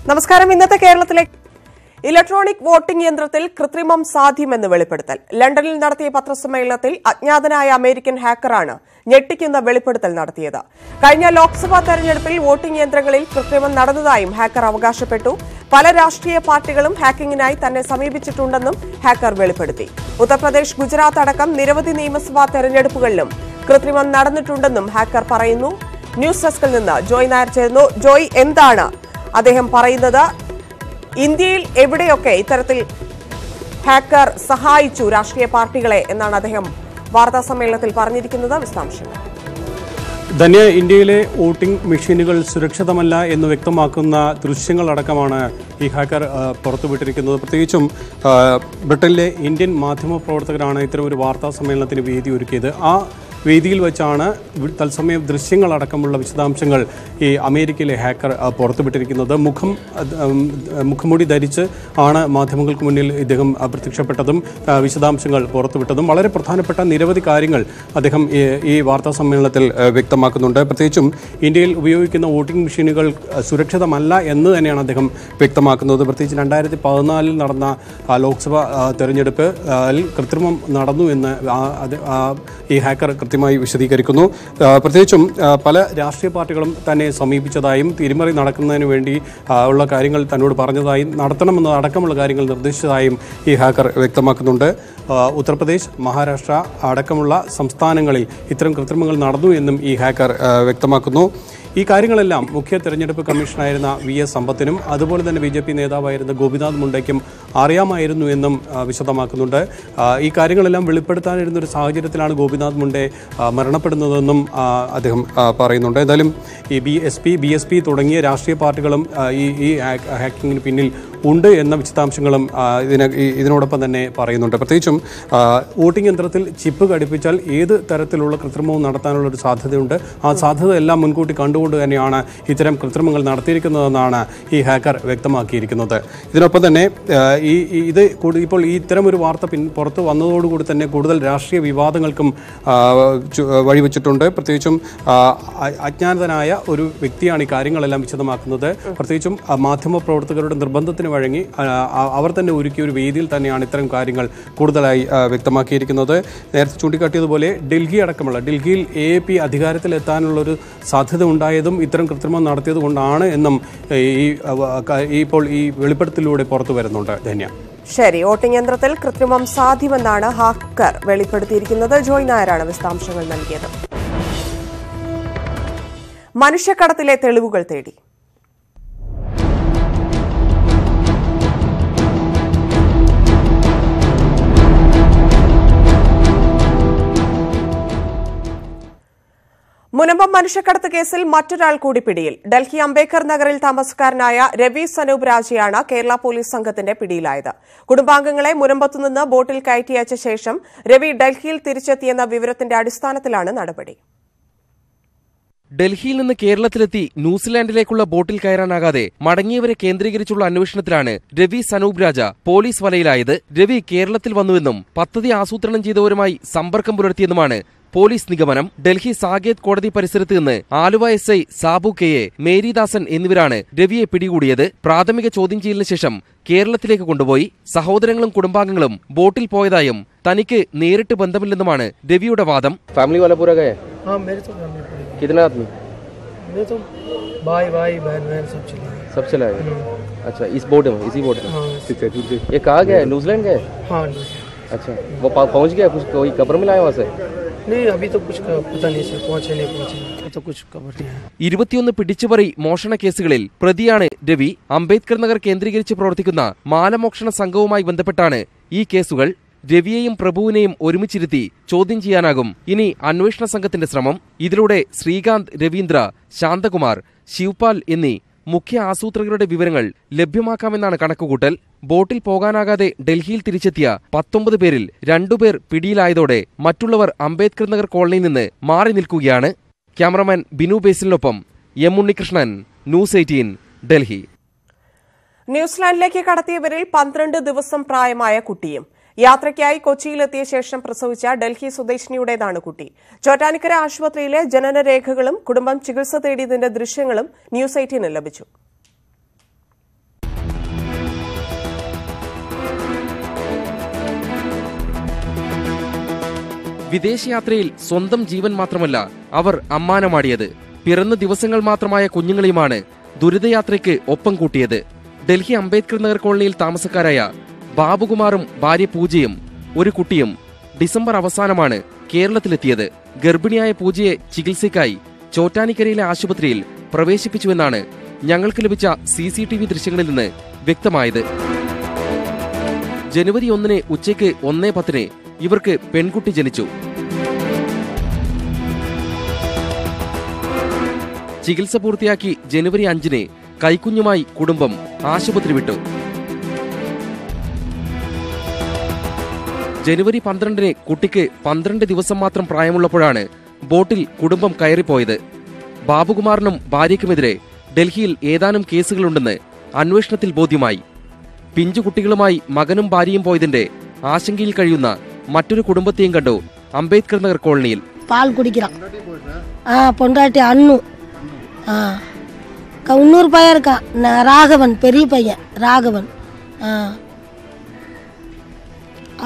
നമസ്കാരം. ഇന്നത്തെ കേരളത്തിലെ ഇലക്ട്രോണിക് വോട്ടിംഗ് യന്ത്രത്തിൽ കൃത്രിമം സാധ്യമെന്ന് വെളിപ്പെടുത്തൽ. ലണ്ടനിൽ നടത്തിയ പത്രസമ്മേളനത്തിൽ അജ്ഞാതനായ അമേരിക്കൻ ഹാക്കറാണ് ഞെട്ടിക്കുന്ന വെളിപ്പെടുത്തൽ നടത്തിയത്. കഴിഞ്ഞ ലോക്സഭാ തെരഞ്ഞെടുപ്പിൽ വോട്ടിംഗ് യന്ത്രങ്ങളിൽ കൃത്രിമം നടന്നതായും ഹാക്കർ അവകാശപ്പെട്ടു. പല രാഷ്ട്രീയ പാർട്ടികളും ഹാക്കിംഗിനായി തന്നെ സമീപിച്ചിട്ടുണ്ടെന്നും ഹാക്കർ വെളിപ്പെടുത്തി. ഉത്തർപ്രദേശ്, ഗുജറാത്ത് അടക്കം നിരവധി നിയമസഭാ തെരഞ്ഞെടുപ്പുകളിലും കൃത്രിമം നടന്നിട്ടുണ്ടെന്നും ഹാക്കർ പറയുന്നു. ന്യൂസ് ഡെസ്കിൽ നിന്ന് ജോയ് നായർ ചേരുന്നു. ജോയ്, എന്താണ് അദ്ദേഹം പറയുന്നത്? ഇന്ത്യയിൽ എവിടെയൊക്കെ ഇത്തരത്തിൽ ഹാക്കർ സഹായിച്ചു രാഷ്ട്രീയ പാർട്ടികളെ എന്നാണ് അദ്ദേഹം വാർത്താ സമ്മേളനത്തിൽ പറഞ്ഞിരിക്കുന്നത്? വിശദാംശങ്ങൾ. ധന്യ, ഇന്ത്യയിലെ വോട്ടിംഗ് മെഷീനുകൾ സുരക്ഷിതമല്ല എന്ന് വ്യക്തമാക്കുന്ന ദൃശ്യങ്ങളടക്കമാണ് ഈ ഹാക്കർ പുറത്തുവിട്ടിരിക്കുന്നത്. പ്രത്യേകിച്ചും ബ്രിട്ടനിലെ ഇന്ത്യൻ മാധ്യമപ്രവർത്തകരാണ് ഇത്തരമൊരു വാർത്താ സമ്മേളനത്തിന് വേദി ഒരുക്കിയത്. ആ വേദിയിൽ വെച്ചാണ് തത്സമയ ദൃശ്യങ്ങളടക്കമുള്ള വിശദാംശങ്ങൾ ഈ അമേരിക്കയിലെ ഹാക്കർ പുറത്തുവിട്ടിരിക്കുന്നത്. മുഖംമൂടി ധരിച്ച് ആണ് മാധ്യമങ്ങൾക്ക് മുന്നിൽ ഇദ്ദേഹം പ്രത്യക്ഷപ്പെട്ടതും വിശദാംശങ്ങൾ പുറത്തുവിട്ടതും. വളരെ പ്രധാനപ്പെട്ട നിരവധി കാര്യങ്ങൾ അദ്ദേഹം ഈ വാർത്താ സമ്മേളനത്തിൽ വ്യക്തമാക്കുന്നുണ്ട്. പ്രത്യേകിച്ചും ഇന്ത്യയിൽ ഉപയോഗിക്കുന്ന വോട്ടിംഗ് മെഷീനുകൾ സുരക്ഷിതമല്ല എന്ന് തന്നെയാണ് അദ്ദേഹം വ്യക്തമാക്കുന്നത്. പ്രത്യേകിച്ച് 2014 നടന്ന ലോക്സഭാ തെരഞ്ഞെടുപ്പ് കൃത്രിമം നടന്നു എന്ന് ഈ ഹാക്കർ കൃത്യമായി വിശദീകരിക്കുന്നു. പ്രത്യേകിച്ചും പല രാഷ്ട്രീയ പാർട്ടികളും തന്നെ സമീപിച്ചതായും തിരിമറി നടക്കുന്നതിന് വേണ്ടി ഉള്ള കാര്യങ്ങൾ തന്നോട് പറഞ്ഞതായും നടത്തണമെന്ന് അടക്കമുള്ള കാര്യങ്ങൾ നിർദ്ദേശിച്ചതായും ഈ ഹാക്കർ വ്യക്തമാക്കുന്നുണ്ട്. ഉത്തർപ്രദേശ്, മഹാരാഷ്ട്ര അടക്കമുള്ള സംസ്ഥാനങ്ങളിൽ ഇത്തരം കൃത്രിമങ്ങൾ നടന്നു എന്നും ഈ ഹാക്കർ വ്യക്തമാക്കുന്നു. ഈ കാര്യങ്ങളെല്ലാം മുഖ്യ തെരഞ്ഞെടുപ്പ് കമ്മീഷനായിരുന്ന VS സമ്പത്തിനും അതുപോലെ തന്നെ BJP നേതാവായിരുന്ന ഗോപിനാഥ് മുണ്ടയ്ക്കും അറിയാമായിരുന്നു എന്നും വിശദമാക്കുന്നുണ്ട്. ഈ കാര്യങ്ങളെല്ലാം വെളിപ്പെടുത്താനിരുന്ന ഒരു സാഹചര്യത്തിലാണ് ഗോപിനാഥ് മുണ്ടെ മരണപ്പെടുന്നതെന്നും അദ്ദേഹം പറയുന്നുണ്ട്. എന്തായാലും ഈ BSP തുടങ്ങിയ രാഷ്ട്രീയ പാർട്ടികളും ഈ ഹാക്കിങ്ങിന് പിന്നിൽ ഉണ്ട് എന്ന വിശദാംശങ്ങളും ഇതിനോടൊപ്പം തന്നെ പറയുന്നുണ്ട്. പ്രത്യേകിച്ചും വോട്ടിംഗ് യന്ത്രത്തിൽ ചിപ്പ് ഘടിപ്പിച്ചാൽ ഏത് തരത്തിലുള്ള കൃത്രിമവും നടത്താനുള്ള ഒരു സാധ്യതയുണ്ട്. ആ സാധ്യത എല്ലാം മുൻകൂട്ടി കണ്ടുകൊണ്ട് തന്നെയാണ് ഇത്തരം കൃത്രിമങ്ങൾ നടത്തിയിരിക്കുന്നതെന്നാണ് ഈ ഹാക്കർ വ്യക്തമാക്കിയിരിക്കുന്നത്. ഇതിനൊപ്പം തന്നെ ഇപ്പോൾ ഇത്തരമൊരു വാർത്ത പുറത്ത് വന്നതോടുകൂടി തന്നെ കൂടുതൽ രാഷ്ട്രീയ വിവാദങ്ങൾക്കും വഴിവെച്ചിട്ടുണ്ട്. പ്രത്യേകിച്ചും അജ്ഞാതനായ ഒരു വ്യക്തിയാണ് ഈ കാര്യങ്ങളെല്ലാം വിശദമാക്കുന്നത്. പ്രത്യേകിച്ചും മാധ്യമപ്രവർത്തകരുടെ നിർബന്ധത്തിന് വഴങ്ങി അവർ തന്നെ ഒരുക്കിയ ഒരു വേദിയിൽ തന്നെയാണ് ഇത്തരം കാര്യങ്ങൾ കൂടുതലായി വ്യക്തമാക്കിയിരിക്കുന്നത്. നേരത്തെ ചൂണ്ടിക്കാട്ടിയതുപോലെ ഡൽഹിയിൽ AAP അധികാരത്തിലെത്താനുള്ളൊരു സാധ്യത ഉണ്ടായതും ഇത്തരം കൃത്രിമം നടത്തിയത് കൊണ്ടാണ് എന്നും ഇപ്പോൾ ഈ വെളിപ്പെടുത്തലിലൂടെ പുറത്തു വരുന്നുണ്ട്. ധന്യ, ശരി. വോട്ടിംഗ് യന്ത്രത്തിൽ കൃത്രിമം സാധ്യമെന്നാണ് ഹാക്കർ വെളിപ്പെടുത്തിയിരിക്കുന്നത്. ജോയ് നായരാണ് വിശദാംശങ്ങൾ നൽകിയത്. മനുഷ്യക്കടത്തിലെ തെളിവുകൾ തേടി മുനമ്പം മനുഷ്യക്കടത്ത് കേസിൽ മറ്റൊരാൾ കൂടി പിടിയിൽ. ഡൽഹി അംബേദ്കർ നഗറിൽ താമസക്കാരനായ രവി സനൂപ് രാജയാണ് കേരള പോലീസ് സംഘത്തിന്റെ പിടിയിലായത്. കുടുംബാംഗങ്ങളെ മുനമ്പത്തുനിന്ന് ബോട്ടിൽ കയറ്റിയച്ച ശേഷം രവി ഡൽഹിയിൽ തിരിച്ചെത്തിയെന്ന വിവരത്തിന്റെ അടിസ്ഥാനത്തിലാണ് നടപടി. ഡൽഹിയിൽ നിന്ന് കേരളത്തിലെത്തി ന്യൂസിലാൻഡിലേക്കുള്ള ബോട്ടിൽ കയറാനാകാതെ മടങ്ങിയവരെ കേന്ദ്രീകരിച്ചുള്ള അന്വേഷണത്തിലാണ് രവി സനൂപ് രാജ പോലീസ് വലയിലായത്. രവി കേരളത്തിൽ വന്നുവെന്നും പദ്ധതി ആസൂത്രണം ചെയ്തവരുമായി സമ്പർക്കം പുലർത്തിയെന്നുമാണ് പോലീസ് നിഗമനം. ഡൽഹി സാകേത് കോടതി പരിസരത്ത് നിന്ന് ആലുവ SI സാബു KA, മേരിദാസൻ എന്നിവരാണ് രവിയെ പിടികൂടിയത്. പ്രാഥമിക ചോദ്യം ചെയ്യലിന് ശേഷം കേരളത്തിലേക്ക് കൊണ്ടുപോയി. സഹോദരങ്ങളും കുടുംബാംഗങ്ങളും ബോട്ടിൽ പോയതായും തനിക്ക് നേരിട്ട് ബന്ധമില്ലെന്നുമാണ് രവിയുടെ വാദം. ഫാമിലി वाला पूरा गए? हां, मेरे तो फैमिली पूरी. कितना आदमी? मेरे तो भाई बहन सब चला गए. अच्छा, इस बोट में, इसी बोट में? हां, ठीक है. ये कहाँ गया है? न्यूजीलैंड गए? हां, न्यूजीलैंड. अच्छा, वो पहुंच गया? कुछ कोई खबर मिला है वहां से? नहीं, अभी तो कुछ पता नहीं सर, पहुंचे तो कुछ खबर नहीं है. 21 പിടിച്ചുപറി മോഷണ കേസുകളിൽ പ്രതിയാണ് രവി. അംബേദ്കർ നഗർ കേന്ദ്രീകരിച്ച് പ്രവർത്തിക്കുന്ന മാലമോഷണ സംഘവുമായി ബന്ധപ്പെട്ടാണ് ഈ കേസുകൾ. രവിയെയും പ്രഭുവിനെയും ഒരുമിച്ചിരുത്തി ചോദ്യം ചെയ്യാനാകും ഇനി അന്വേഷണ സംഘത്തിന്റെ ശ്രമം. ഇതിലൂടെ ശ്രീകാന്ത്, രവീന്ദ്ര, ശാന്തകുമാർ, ശിവപാൽ എന്നീ മുഖ്യ ആസൂത്രകരുടെ വിവരങ്ങൾ ലഭ്യമാക്കാമെന്നാണ് കണക്കുകൂട്ടൽ. ബോട്ടിൽ പോകാനാകാതെ ഡൽഹിയിൽ തിരിച്ചെത്തിയ 19 പേരിൽ 2 പേർ പിടിയിലായതോടെ മറ്റുള്ളവർ അംബേദ്കർ നഗർ കോളനിയിൽ നിന്ന് മാറി നിൽക്കുകയാണ്. ക്യാമറമാൻ ബിനു ബേസിലിനൊപ്പം M ഉണ്ണികൃഷ്ണൻ, ന്യൂസ് 18, ഡൽഹി. ന്യൂസിലാൻഡിലേക്ക് കടത്തിയവരിൽ 12 ദിവസം പ്രായമായ കുട്ടിയും യാത്രയ്ക്കായി കൊച്ചിയിലെത്തിയ ശേഷം പ്രസവിച്ച ഡൽഹി സ്വദേശിനിയുടേതാണ് കുട്ടി. ചോറ്റാനിക്കര ആശുപത്രിയിലെ ജനനരേഖകളും കുടുംബം ചികിത്സ തേടിയതിന്റെ ദൃശ്യങ്ങളും ന്യൂസ് 18 ലഭിച്ചു. വിദേശയാത്രയിൽ സ്വന്തം ജീവൻ മാത്രമല്ല അവർ അമ്മാനമാടിയത്. പിറന്ന ദിവസങ്ങൾ മാത്രമായ കുഞ്ഞുങ്ങളെയുമാണ് ദുരിതയാത്രയ്ക്ക് ഒപ്പം കൂട്ടിയത്. ഡൽഹി അംബേദ്കർ നഗർ കോളനിയിൽ താമസക്കാരായ ബാബുകുമാറും ഭാര്യ പൂജയും ഒരു കുട്ടിയും ഡിസംബർ അവസാനമാണ് കേരളത്തിലെത്തിയത്. ഗർഭിണിയായ പൂജയെ ചികിത്സയ്ക്കായി ചോറ്റാനിക്കരയിലെ ആശുപത്രിയിൽ പ്രവേശിപ്പിച്ചുവെന്നാണ് ഞങ്ങൾക്ക് ലഭിച്ച CCTV ദൃശ്യങ്ങളിൽ നിന്ന് വ്യക്തമായത്. ജനുവരി 1 ഉച്ചയ്ക്ക് 1:10 ഇവർക്ക് പെൺകുട്ടി ജനിച്ചു. ചികിത്സ പൂർത്തിയാക്കി ജനുവരി 5 കൈക്കുഞ്ഞുമായി കുടുംബം ആശുപത്രി വിട്ടു. ജനുവരി 12 കുട്ടിക്ക് 12 ദിവസം മാത്രം പ്രായമുള്ളപ്പോഴാണ് ബോട്ടിൽ കുടുംബം കയറിപ്പോയത്. ബാബുകുമാറിനും ഭാര്യയ്ക്കുമെതിരെ ഡൽഹിയിൽ ഏതാനും കേസുകളുണ്ടെന്ന് അന്വേഷണത്തിൽ ബോധ്യമായി. പിഞ്ചുകുട്ടികളുമായി മകനും ഭാര്യയും പോയതിന്റെ ആശങ്കയിൽ കഴിയുന്ന മറ്റൊരു കുടുംബത്തെയും കണ്ടു അംബേദ്കർ നഗർ കോളനിയിൽ. പാൽ കുടിക്കണം. പൊണ്ടാട്ടി അണ്ണു. இன்னொரு பையன் இருக்கான், ராகவன், பெரிய பையன் ராகவன்.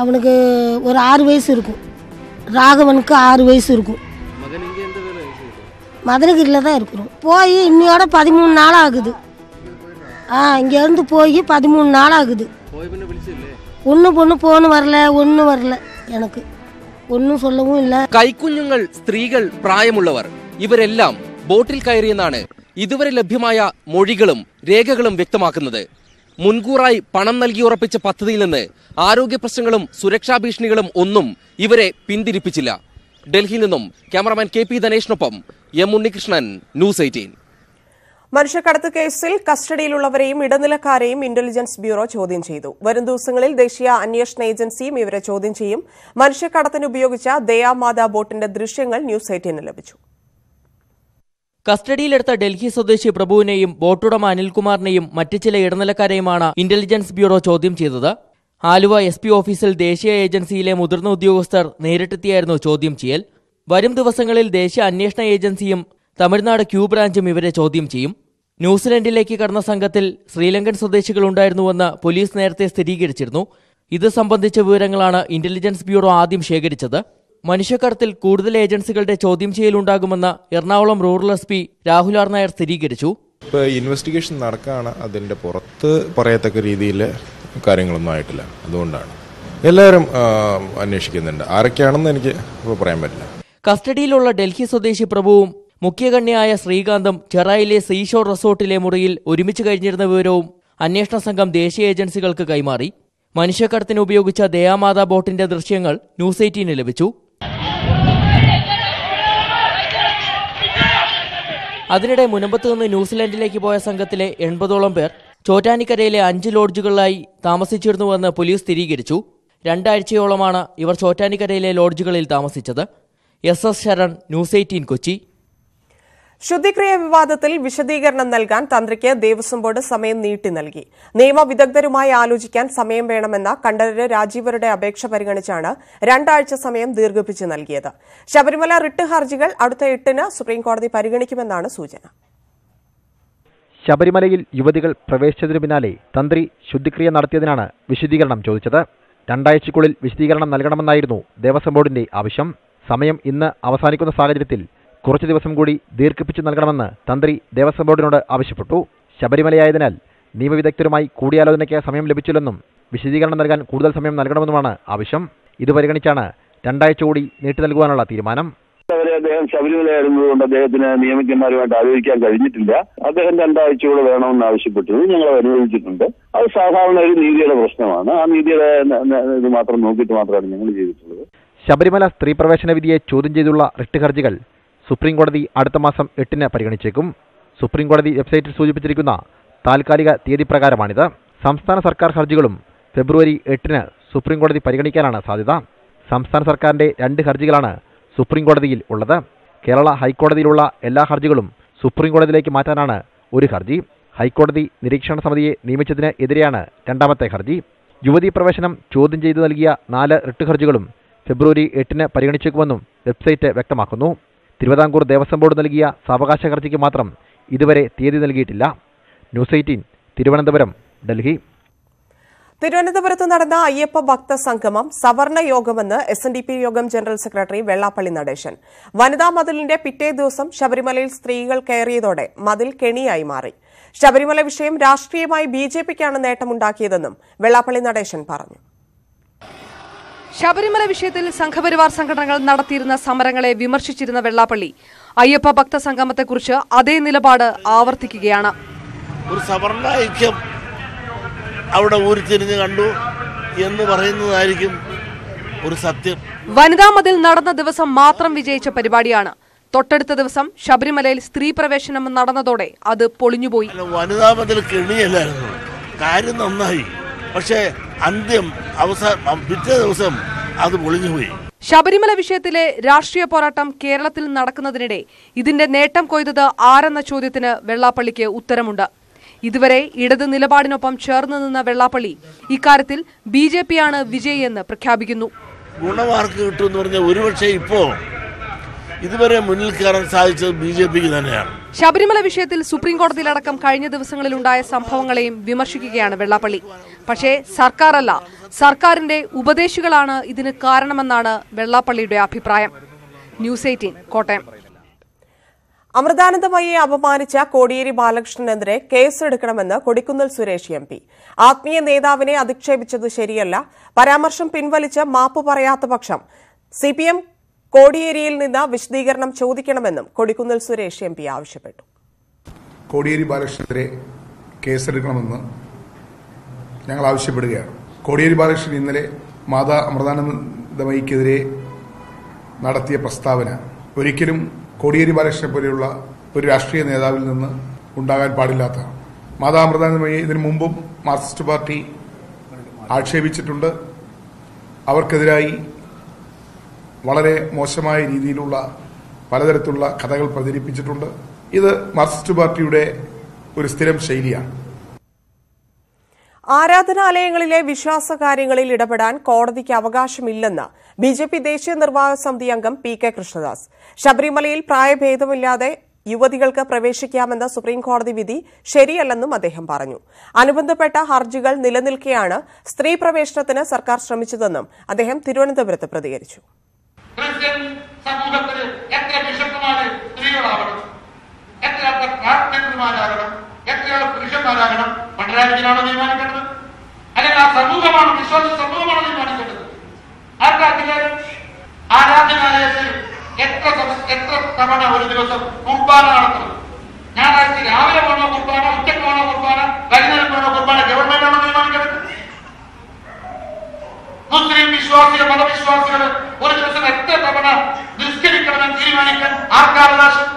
அவனுக்கு ஒரு 6 வயசு இருக்கும். ராகவனுக்கு 6 வயசு இருக்கும். மதனுக்கு இல்லை தான் இருக்கிறோம். போய் இன்னையோட 13 நாள் ஆகுது. இங்கேருந்து போய் 13 நாள் ஆகுது. ஒன்றும் பொண்ணு போன்னு வரல, ஒன்றும் வரல. எனக்கு ഒന്നും சொல்லவும் ഇല്ല. കൈക്കുഞ്ഞുങ്ങൾ, സ്ത്രീകൾ, പ്രായമുള്ളവർ ഇവരെല്ലാം ബോട്ടിൽ കയറിയെന്നാണ് ഇതുവരെ ലഭ്യമായ മൊഴികളും രേഖകളും വ്യക്തമാക്കുന്നത്. മുൻകൂറായി പണം നൽകി ഉറപ്പിച്ച പദ്ധതിയിൽ നിന്ന് ആരോഗ്യ പ്രശ്നങ്ങളും സുരക്ഷാ ഭീഷണികളും ഒന്നും ഇവരെ പിന്തിരിപ്പിച്ചില്ല. ഡൽഹിയിൽ നിന്നും cameraman KP ധനേഷിനൊപ്പം M Unnikrishnan, news 18. മനുഷ്യക്കടത്ത് കേസിൽ കസ്റ്റഡിയിലുള്ളവരെയും ഇടനിലക്കാരെയും ഇന്റലിജൻസ് ബ്യൂറോ ചോദ്യം ചെയ്തു. വരും ദിവസങ്ങളിൽ ദേശീയ അന്വേഷണ ഏജൻസിയും ഇവരെ ചോദ്യം ചെയ്യും. മനുഷ്യക്കടത്തിന് ഉപയോഗിച്ച ദയാമാതാ ബോട്ടിന്റെ ദൃശ്യങ്ങൾ ന്യൂസ് 18 ലഭിച്ചു. കസ്റ്റഡിയിലെടുത്ത ഡൽഹി സ്വദേശി പ്രഭുവിനെയും ബോട്ടുടമ അനിൽകുമാറിനെയും മറ്റ് ചില ഇടനിലക്കാരെയുമാണ് ഇന്റലിജൻസ് ബ്യൂറോ ചോദ്യം ചെയ്തത്. ആലുവ SP ഓഫീസിൽ ദേശീയ ഏജൻസിയിലെ മുതിർന്ന ഉദ്യോഗസ്ഥർ നേരിട്ടെത്തിയായിരുന്നു ചോദ്യം ചെയ്യൽ. വരും ദിവസങ്ങളിൽ ദേശീയ അന്വേഷണ ഏജൻസിയും തമിഴ്നാട് Q ബ്രാഞ്ചും ഇവരെ ചോദ്യം ചെയ്യും. ന്യൂസിലൻഡിലേക്ക് കടന്ന സംഘത്തിൽ ശ്രീലങ്കൻ സ്വദേശികളുണ്ടായിരുന്നുവെന്ന് പോലീസ് നേരത്തെ സ്ഥിരീകരിച്ചിരുന്നു. ഇത് സംബന്ധിച്ച വിവരങ്ങളാണ് ഇന്റലിജൻസ് ബ്യൂറോ ആദ്യം ശേഖരിച്ചത്. മനുഷ്യക്കടത്തിൽ കൂടുതൽ ഏജൻസികളുടെ ചോദ്യം ചെയ്യലുണ്ടാകുമെന്ന് Ernakulam rural SP Rahul R Nair സ്ഥിരീകരിച്ചു. ഇപ്പോൾ ഇൻവെസ്റ്റിഗേഷൻ നടക്കുകയാണ്. അതിൻ്റെ പുറത്ത് പറയത്തക്ക രീതിയിൽ കാര്യങ്ങളൊന്നും ആയിട്ടില്ല. അതുകൊണ്ടാണ് എല്ലാവരും അന്വേഷിക്കുന്നുണ്ട്. ആരൊക്കെയാണെന്ന് എനിക്ക് ഇപ്പോൾ പറയാൻ പറ്റില്ല. കസ്റ്റഡിയിലുള്ള ഡൽഹി സ്വദേശി പ്രഭുവും മുഖ്യകണ്ണിയായ ശ്രീകാന്തും ചെറായിലെ സീഷോർ റിസോർട്ടിലെ മുറിയിൽ ഒരുമിച്ച് കഴിഞ്ഞിരുന്ന വിവരവും അന്വേഷണ സംഘം ദേശീയ ഏജൻസികൾക്ക് കൈമാറി. മനുഷ്യക്കടത്തിന് ഉപയോഗിച്ച ദയാമാതാ ബോട്ടിന്റെ ദൃശ്യങ്ങൾ ന്യൂസ് 18 ലഭിച്ചു. അതിനിടെ മുനമ്പത്ത് നിന്ന് ന്യൂസിലൻഡിലേക്ക് പോയ സംഘത്തിലെ 80ഓളം പേർ ചോറ്റാനിക്കരയിലെ 5 ലോഡ്ജുകളിലായി താമസിച്ചിരുന്നുവെന്ന് പോലീസ് സ്ഥിരീകരിച്ചു. 2 ആഴ്ചയോളമാണ് ഇവർ ചോറ്റാനിക്കരയിലെ ലോഡ്ജുകളിൽ താമസിച്ചത്. SS Sharan, news 18 Kochi. ശുദ്ധിക്രിയ വിവാദത്തിൽ വിശദീകരണം നൽകാൻ തന്ത്രിക്ക് ദേവസ്വം ബോർഡ് സമയം നീട്ടി നൽകി. നിയമവിദഗ്ധരുമായി ആലോചിക്കാൻ സമയം വേണമെന്ന കണ്ഠരര് രാജീവരുടെ അപേക്ഷ പരിഗണിച്ചാണ് 2 ആഴ്ച സമയം ദീർഘിപ്പിച്ച് നൽകിയത്. ശബരിമല റിട്ട് ഹർജികൾ അടുത്ത 8 സുപ്രീംകോടതി പരിഗണിക്കുമെന്നാണ് സൂചന. ശബരിമലയിൽ യുവതികൾ പ്രവേശിച്ചതിനു പിന്നാലെ തന്ത്രി ശുദ്ധിക്രിയ നടത്തിയതിനാണ് വിശദീകരണം ചോദിച്ചത്. 2 ആഴ്ചയ്ക്കുള്ളിൽ വിശദീകരണം നൽകണമെന്നായിരുന്നു ദേവസ്വം ബോർഡിന്റെ ആവശ്യം. സമയം ഇന്ന് അവസാനിക്കുന്ന സാഹചര്യത്തിൽ കുറച്ചു ദിവസം കൂടി ദീർഘിപ്പിച്ചു നൽകണമെന്ന് തന്ത്രി ദേവസ്വം ബോർഡിനോട് ആവശ്യപ്പെട്ടു. ശബരിമലയായതിനാൽ നിയമവിദഗ്ധരുമായി കൂടിയാലോചനയ്ക്ക് സമയം ലഭിച്ചില്ലെന്നും വിശദീകരണം നൽകാൻ കൂടുതൽ സമയം നൽകണമെന്നുമാണ് ആവശ്യം. ഇത് പരിഗണിച്ചാണ് 2 ആഴ്ച കൂടി നീട്ടി നൽകുവാനുള്ള തീരുമാനം. അദ്ദേഹം ശബരിമലയായിരുന്നതുകൊണ്ട് അദ്ദേഹത്തിന് നിയമിക്കന്മാരുമായിട്ട് ആലോചിക്കാൻ കഴിഞ്ഞിട്ടില്ല. അദ്ദേഹം 2 ആഴ്ച കൂടെ വേണമെന്ന് ആവശ്യപ്പെട്ടത് ഞങ്ങൾ അനുവദിച്ചിട്ടുണ്ട്. അത് സാധാരണ ഒരു നീതിയുടെ പ്രശ്നമാണ്. ആ നീതിയുടെ ഇത് മാത്രം നോക്കിയിട്ട് മാത്രമാണ് ഞങ്ങൾ ചെയ്തിട്ടുള്ളത്. ശബരിമല സ്ത്രീ പ്രവേശന വിധിയെ ചോദ്യം ചെയ്തുള്ള റിട്ട് ഹർജികൾ സുപ്രീംകോടതി അടുത്ത മാസം 8 പരിഗണിച്ചേക്കും. സുപ്രീംകോടതി വെബ്സൈറ്റിൽ സൂചിപ്പിച്ചിരിക്കുന്ന താൽക്കാലിക തീയതി പ്രകാരമാണിത്. സംസ്ഥാന സർക്കാർ ഹർജികളും ഫെബ്രുവരി 8 സുപ്രീംകോടതി പരിഗണിക്കാനാണ് സാധ്യത. സംസ്ഥാന സർക്കാരിന്റെ 2 ഹർജികളാണ് സുപ്രീംകോടതിയിൽ ഉള്ളത്. കേരള ഹൈക്കോടതിയിലുള്ള എല്ലാ ഹർജികളും സുപ്രീംകോടതിയിലേക്ക് മാറ്റാനാണ് ഒരു ഹർജി. ഹൈക്കോടതി നിരീക്ഷണ സമിതിയെ നിയമിച്ചതിന് എതിരെയാണ് 2ാമത്തെ ഹർജി. യുവതീ പ്രവേശനം ചോദ്യം ചെയ്തു നൽകിയ 4 റിട്ട് ഹർജികളും ഫെബ്രുവരി 8-ന് പരിഗണിച്ചേക്കുമെന്നും വെബ്സൈറ്റ് വ്യക്തമാക്കുന്നു. തിരുവിതാംകൂർ ദേവസ്വം ബോർഡ് നൽകിയ സാവകാശ ഹർജിക്ക് മാത്രം ഇതുവരെ തീയതി നൽകിയിട്ടില്ല. ന്യൂസ് 18 തിരുവനന്തപുരം, ഡൽഹി. തിരുവനന്തപുരത്ത് നടന്ന അയ്യപ്പ ഭക്ത സംഗമം സവർണ യോഗമെന്ന് SNDP യോഗം ജനറൽ സെക്രട്ടറി വെള്ളാപ്പള്ളി നടേശൻ. വനിതാ മതിലിന്റെ പിറ്റേ ദിവസം ശബരിമലയിൽ സ്ത്രീകൾ കയറിയതോടെ മതിൽ കെണിയായി മാറി. ശബരിമല വിഷയം രാഷ്ട്രീയമായി BJPക്കാണ് നേട്ടമുണ്ടാക്കിയതെന്നും വെള്ളാപ്പള്ളി നടേശൻ പറഞ്ഞു. ശബരിമല വിഷയത്തിൽ സംഘപരിവാർ സംഘടനകൾ നടത്തിയിരുന്ന സമരങ്ങളെ വിമർശിച്ചിരുന്ന വെള്ളാപ്പള്ളി അയ്യപ്പ ഭക്ത സംഗമത്തെക്കുറിച്ച് അതേ നിലപാട് ആവർത്തിക്കുകയാണ്. ഒരു സവർണ ഐക്യം അവിടെ ഊരിത്തിരിഞ്ഞ് കണ്ടു എന്ന് പറയുന്നതായിരിക്കും ഒരു സത്യം. വനിതാ മതിൽ നടന്ന ദിവസം മാത്രം വിജയിച്ച പരിപാടിയാണ്. തൊട്ടടുത്ത ദിവസം ശബരിമലയിൽ സ്ത്രീ പ്രവേശനം നടന്നതോടെ അത് പൊളിഞ്ഞുപോയി. വനിതാ മതിൽ കെണിയല്ലായിരുന്നു, കാര്യം നന്നായി, പക്ഷേ അന്ത്യം പിറ്റേ ദിവസം അത് പൊളിഞ്ഞുപോയി. ശബരിമല വിഷയത്തിലെ രാഷ്ട്രീയ പോരാട്ടം കേരളത്തിൽ നടക്കുന്നതിനിടെ ഇതിന്റെ നേട്ടം കൊയ്തത് ആരെന്ന ചോദ്യത്തിന് വെള്ളാപ്പള്ളിക്ക് ഉത്തരമുണ്ട്. ഇതുവരെ ഇടത് നിലപാടിനൊപ്പം ചേർന്ന് നിന്ന വെള്ളാപ്പള്ളി ഇക്കാര്യത്തിൽ BJPയാണ് വിജയിയെന്ന് പ്രഖ്യാപിക്കുന്നു. ഗുണമാർക്ക് കിട്ടുമെന്ന് പറഞ്ഞാൽ ഒരുപക്ഷെ ഇപ്പോ ഇതുവരെ മുന്നിൽ കയറാൻ സാധിച്ചത് BJPക്ക് തന്നെയാണ്. ശബരിമല വിഷയത്തിൽ സുപ്രീംകോടതിയിലടക്കം കഴിഞ്ഞ ദിവസങ്ങളിലുണ്ടായ സംഭവങ്ങളെയും വിമർശിക്കുകയാണ് വെള്ളാപ്പള്ളി. പക്ഷേ സർക്കാരല്ല, സർക്കാരിന്റെ ഉപദേശികളാണ് ഇതിന് കാരണമെന്നാണ് വെള്ളാപ്പള്ളിയുടെ അഭിപ്രായം. ന്യൂസ് 18 കോട്ടയം. അമൃതാനന്ദമയെ അപമാനിച്ച കോടിയേരി ബാലകൃഷ്ണനെതിരെ കേസെടുക്കണമെന്ന് കൊടിക്കുന്നിൽ സുരേഷ് MP. ആത്മീയ നേതാവിനെ അധിക്ഷേപിച്ചത് ശരിയല്ല. പരാമർശം പിൻവലിച്ച് മാപ്പ് പറയാത്ത പക്ഷം CPM കോടിയേരിയിൽ നിന്ന് വിശദീകരണം ചോദിക്കണമെന്നും കൊടിക്കുന്നിൽ സുരേഷ് MP ആവശ്യപ്പെട്ടു. കോടിയേരി ബാലകൃഷ്ണനെതിരെ കേസെടുക്കണമെന്ന് ഞങ്ങൾ ആവശ്യപ്പെടുകയാണ്. കോടിയേരി ബാലകൃഷ്ണൻ ഇന്നലെ മാതാ അമൃതാനന്ദമയ്ക്കെതിരെ നടത്തിയ പ്രസ്താവന ഒരിക്കലും കോടിയേരി ബാലകൃഷ്ണനെ പോലെയുള്ള ഒരു രാഷ്ട്രീയ നേതാവിൽ നിന്ന് ഉണ്ടാകാൻ പാടില്ലാത്തതാണ്. മാതാ അമൃതാനന്ദമയെ ഇതിനു മുമ്പും മാർക്സിസ്റ്റ് പാർട്ടി ആക്ഷേപിച്ചിട്ടുണ്ട്. അവർക്കെതിരായി വളരെ മോശമായ രീതിയിലുള്ള പലതരത്തിലുള്ള കഥകൾ പ്രചരിപ്പിച്ചിട്ടുണ്ട്. ഇത് മാർക്സിസ്റ്റ് പാർട്ടിയുടെ ഒരു സ്ഥിരം ശൈലിയാണ്. ആരാധനാലയങ്ങളിലെ വിശ്വാസകാര്യങ്ങളിൽ ഇടപെടാൻ കോടതിക്ക് അവകാശമില്ലെന്ന് BJP ദേശീയ നിർവാഹക സമിതി അംഗം PK കൃഷ്ണദാസ്. ശബരിമലയിൽ പ്രായഭേദമില്ലാതെ യുവതികൾക്ക് പ്രവേശിക്കാമെന്ന സുപ്രീംകോടതി വിധി ശരിയല്ലെന്നും അദ്ദേഹം പറഞ്ഞു. അനുബന്ധപ്പെട്ട ഹർജികൾ നിലനിൽക്കെയാണ് സ്ത്രീ പ്രവേശനത്തിന് സർക്കാർ ശ്രമിച്ചതെന്നും അദ്ദേഹം തിരുവനന്തപുരത്ത് പ്രതികരിച്ചു. എത്രയോ പുരുഷന്മാരാകണം പിണറായിയാണോ തീരുമാനിക്കേണ്ടത്? അല്ലെങ്കിൽ ആ സമൂഹമാണ്, വിശ്വാസ സമൂഹമാണ് തീരുമാനിക്കേണ്ടത്? ആർക്കാക്കിയാലും ആരാധനാലയത്തിൽ എത്ര തവണ ഒരു ദിവസം കുർബാന നടത്തുന്നത്? ഞായറാഴ്ച രാവിലെ വേണോ കുർബാന, ഉച്ചയ്ക്ക് വേണോ കുർബാന, വൈകുന്നേരം വേണോ കുർബാന? ഗവൺമെന്റാണോ തീരുമാനിക്കേണ്ടത്? മുസ്ലിം വിശ്വാസികൾ, മതവിശ്വാസികൾ ഒരു ദിവസം എത്ര തവണ നിസ്കരിക്കണമെന്ന് തീരുമാനിക്കാൻ ആർക്കവകാശം?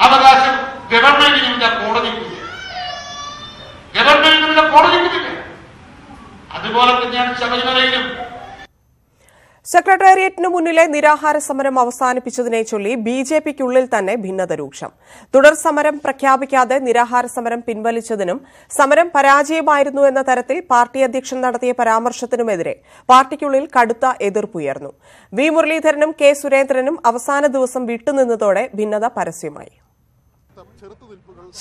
അവകാശം ഗവൺമെന്റിനുമില്ല, കോടതിക്കുമില്ല. ഗവൺമെന്റിനുമില്ല, കോടതിക്കുമില്ല. അതുപോലെ തന്നെയാണ് ശബരിമലയിലും. സെക്രട്ടേറിയറ്റിനു മുന്നിലെ നിരാഹാര സമരം അവസാനിപ്പിച്ചതിനെ ചൊല്ലി BJPക്കുള്ളിൽ തന്നെ ഭിന്നത രൂക്ഷം. തുടർ സമരം പ്രഖ്യാപിക്കാതെ നിരാഹാര സമരം പിൻവലിച്ചതിനും സമരം പരാജയമായിരുന്നു എന്ന തരത്തിൽ പാർട്ടി അധ്യക്ഷൻ നടത്തിയ പരാമർശത്തിനുമെതിരെ പാർട്ടിക്കുള്ളിൽ കടുത്ത എതിർപ്പുയർന്നു. V മുരളീധരനും K സുരേന്ദ്രനും അവസാന ദിവസം വിട്ടുനിന്നതോടെ ഭിന്നത പരസ്യമായി.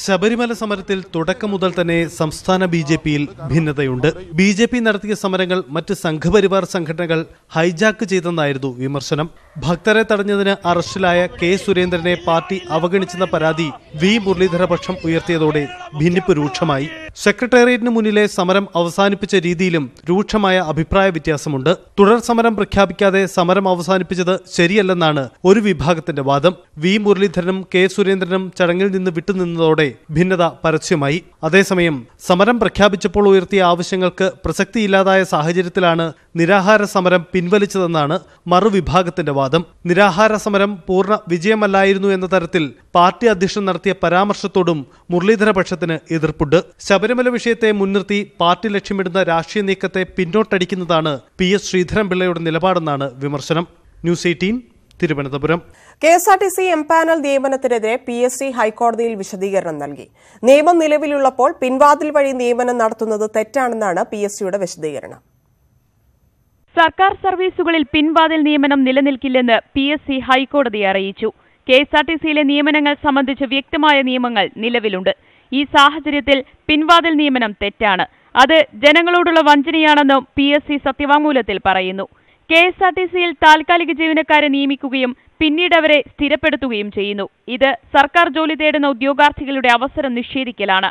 ശബരിമല സമരത്തിൽ തുടക്കം മുതൽ തന്നെ സംസ്ഥാന BJPയിൽ ഭിന്നതയുണ്ട്. BJP നടത്തിയ സമരങ്ങൾ മറ്റ് സംഘപരിവാർ സംഘടനകൾ ഹൈജാക്ക് ചെയ്തെന്നായിരുന്നു വിമർശനം. ഭക്തരെ തടഞ്ഞതിന് അറസ്റ്റിലായ K സുരേന്ദ്രനെ പാർട്ടി അവഗണിച്ചെന്ന പരാതി V മുരളീധര പക്ഷം ഉയർത്തിയതോടെ ഭിന്നിപ്പ് രൂക്ഷമായി. സെക്രട്ടേറിയറ്റിന് മുന്നിലെ സമരം അവസാനിപ്പിച്ച രീതിയിലും രൂക്ഷമായ അഭിപ്രായ വ്യത്യാസമുണ്ട്. തുടർ സമരം പ്രഖ്യാപിക്കാതെ സമരം അവസാനിപ്പിച്ചത് ശരിയല്ലെന്നാണ് ഒരു വിഭാഗത്തിന്റെ വാദം. V മുരളീധരനും K സുരേന്ദ്രനും ചടങ്ങിൽ നിന്ന് വിട്ടുനിന്നതോടെ ഭിന്നത പരസ്യമായി. അതേസമയം സമരം പ്രഖ്യാപിച്ചപ്പോൾ ഉയർത്തിയ ആവശ്യങ്ങൾക്ക് പ്രസക്തിയില്ലാതായ സാഹചര്യത്തിലാണ് നിരാഹാര സമരം പിൻവലിച്ചതെന്നാണ് മറുവിഭാഗത്തിന്റെ വാദം. നിരാഹാര സമരം പൂർണ്ണ വിജയമല്ലായിരുന്നു എന്ന തരത്തിൽ പാർട്ടി അധ്യക്ഷൻ നടത്തിയ പരാമർശത്തോടും മുരളീധര പക്ഷത്തിന് എതിർപ്പുണ്ട്. ശബരിമല വിഷയത്തെ മുൻനിർത്തി പാർട്ടി ലക്ഷ്യമിടുന്ന രാഷ്ട്രീയ നീക്കത്തെ പിന്നോട്ടടിക്കുന്നതാണ് PS ശ്രീധരൻപിള്ളയുടെ നിലപാടെന്നാണ് വിമർശനം. ന്യൂസ് 18 തിരുവനന്തപുരം. KSRTC എംപാനൽ നിയമനത്തിനെതിരെ PSC ഹൈക്കോടതിയിൽ വിശദീകരണം നൽകി. നിയമം നിലവിലുള്ളപ്പോൾ പിൻവാതിൽ വഴി നിയമനം നടത്തുന്നത് തെറ്റാണെന്നാണ് PSCയുടെ വിശദീകരണം. സർക്കാർ സർവീസുകളിൽ പിൻവാതിൽ നിയമനം നിലനിൽക്കില്ലെന്ന് PSC ഹൈക്കോടതിയെ അറിയിച്ചു. KSRTCയിലെ നിയമനങ്ങൾ സംബന്ധിച്ച് വ്യക്തമായ നിയമങ്ങൾ നിലവിലുണ്ട്. ഈ സാഹചര്യത്തിൽ പിൻവാതിൽ നിയമനം തെറ്റാണ്. അത് ജനങ്ങളോടുള്ള വഞ്ചനയാണെന്നും PSC സത്യവാങ്മൂലത്തിൽ പറയുന്നു. KSRTCയിൽ താൽക്കാലിക ജീവനക്കാരെ നിയമിക്കുകയും പിന്നീട് അവരെ സ്ഥിരപ്പെടുത്തുകയും ചെയ്യുന്നു. ഇത് സർക്കാർ ജോലി തേടുന്ന ഉദ്യോഗാർത്ഥികളുടെ അവസരം നിഷേധിക്കലാണ്.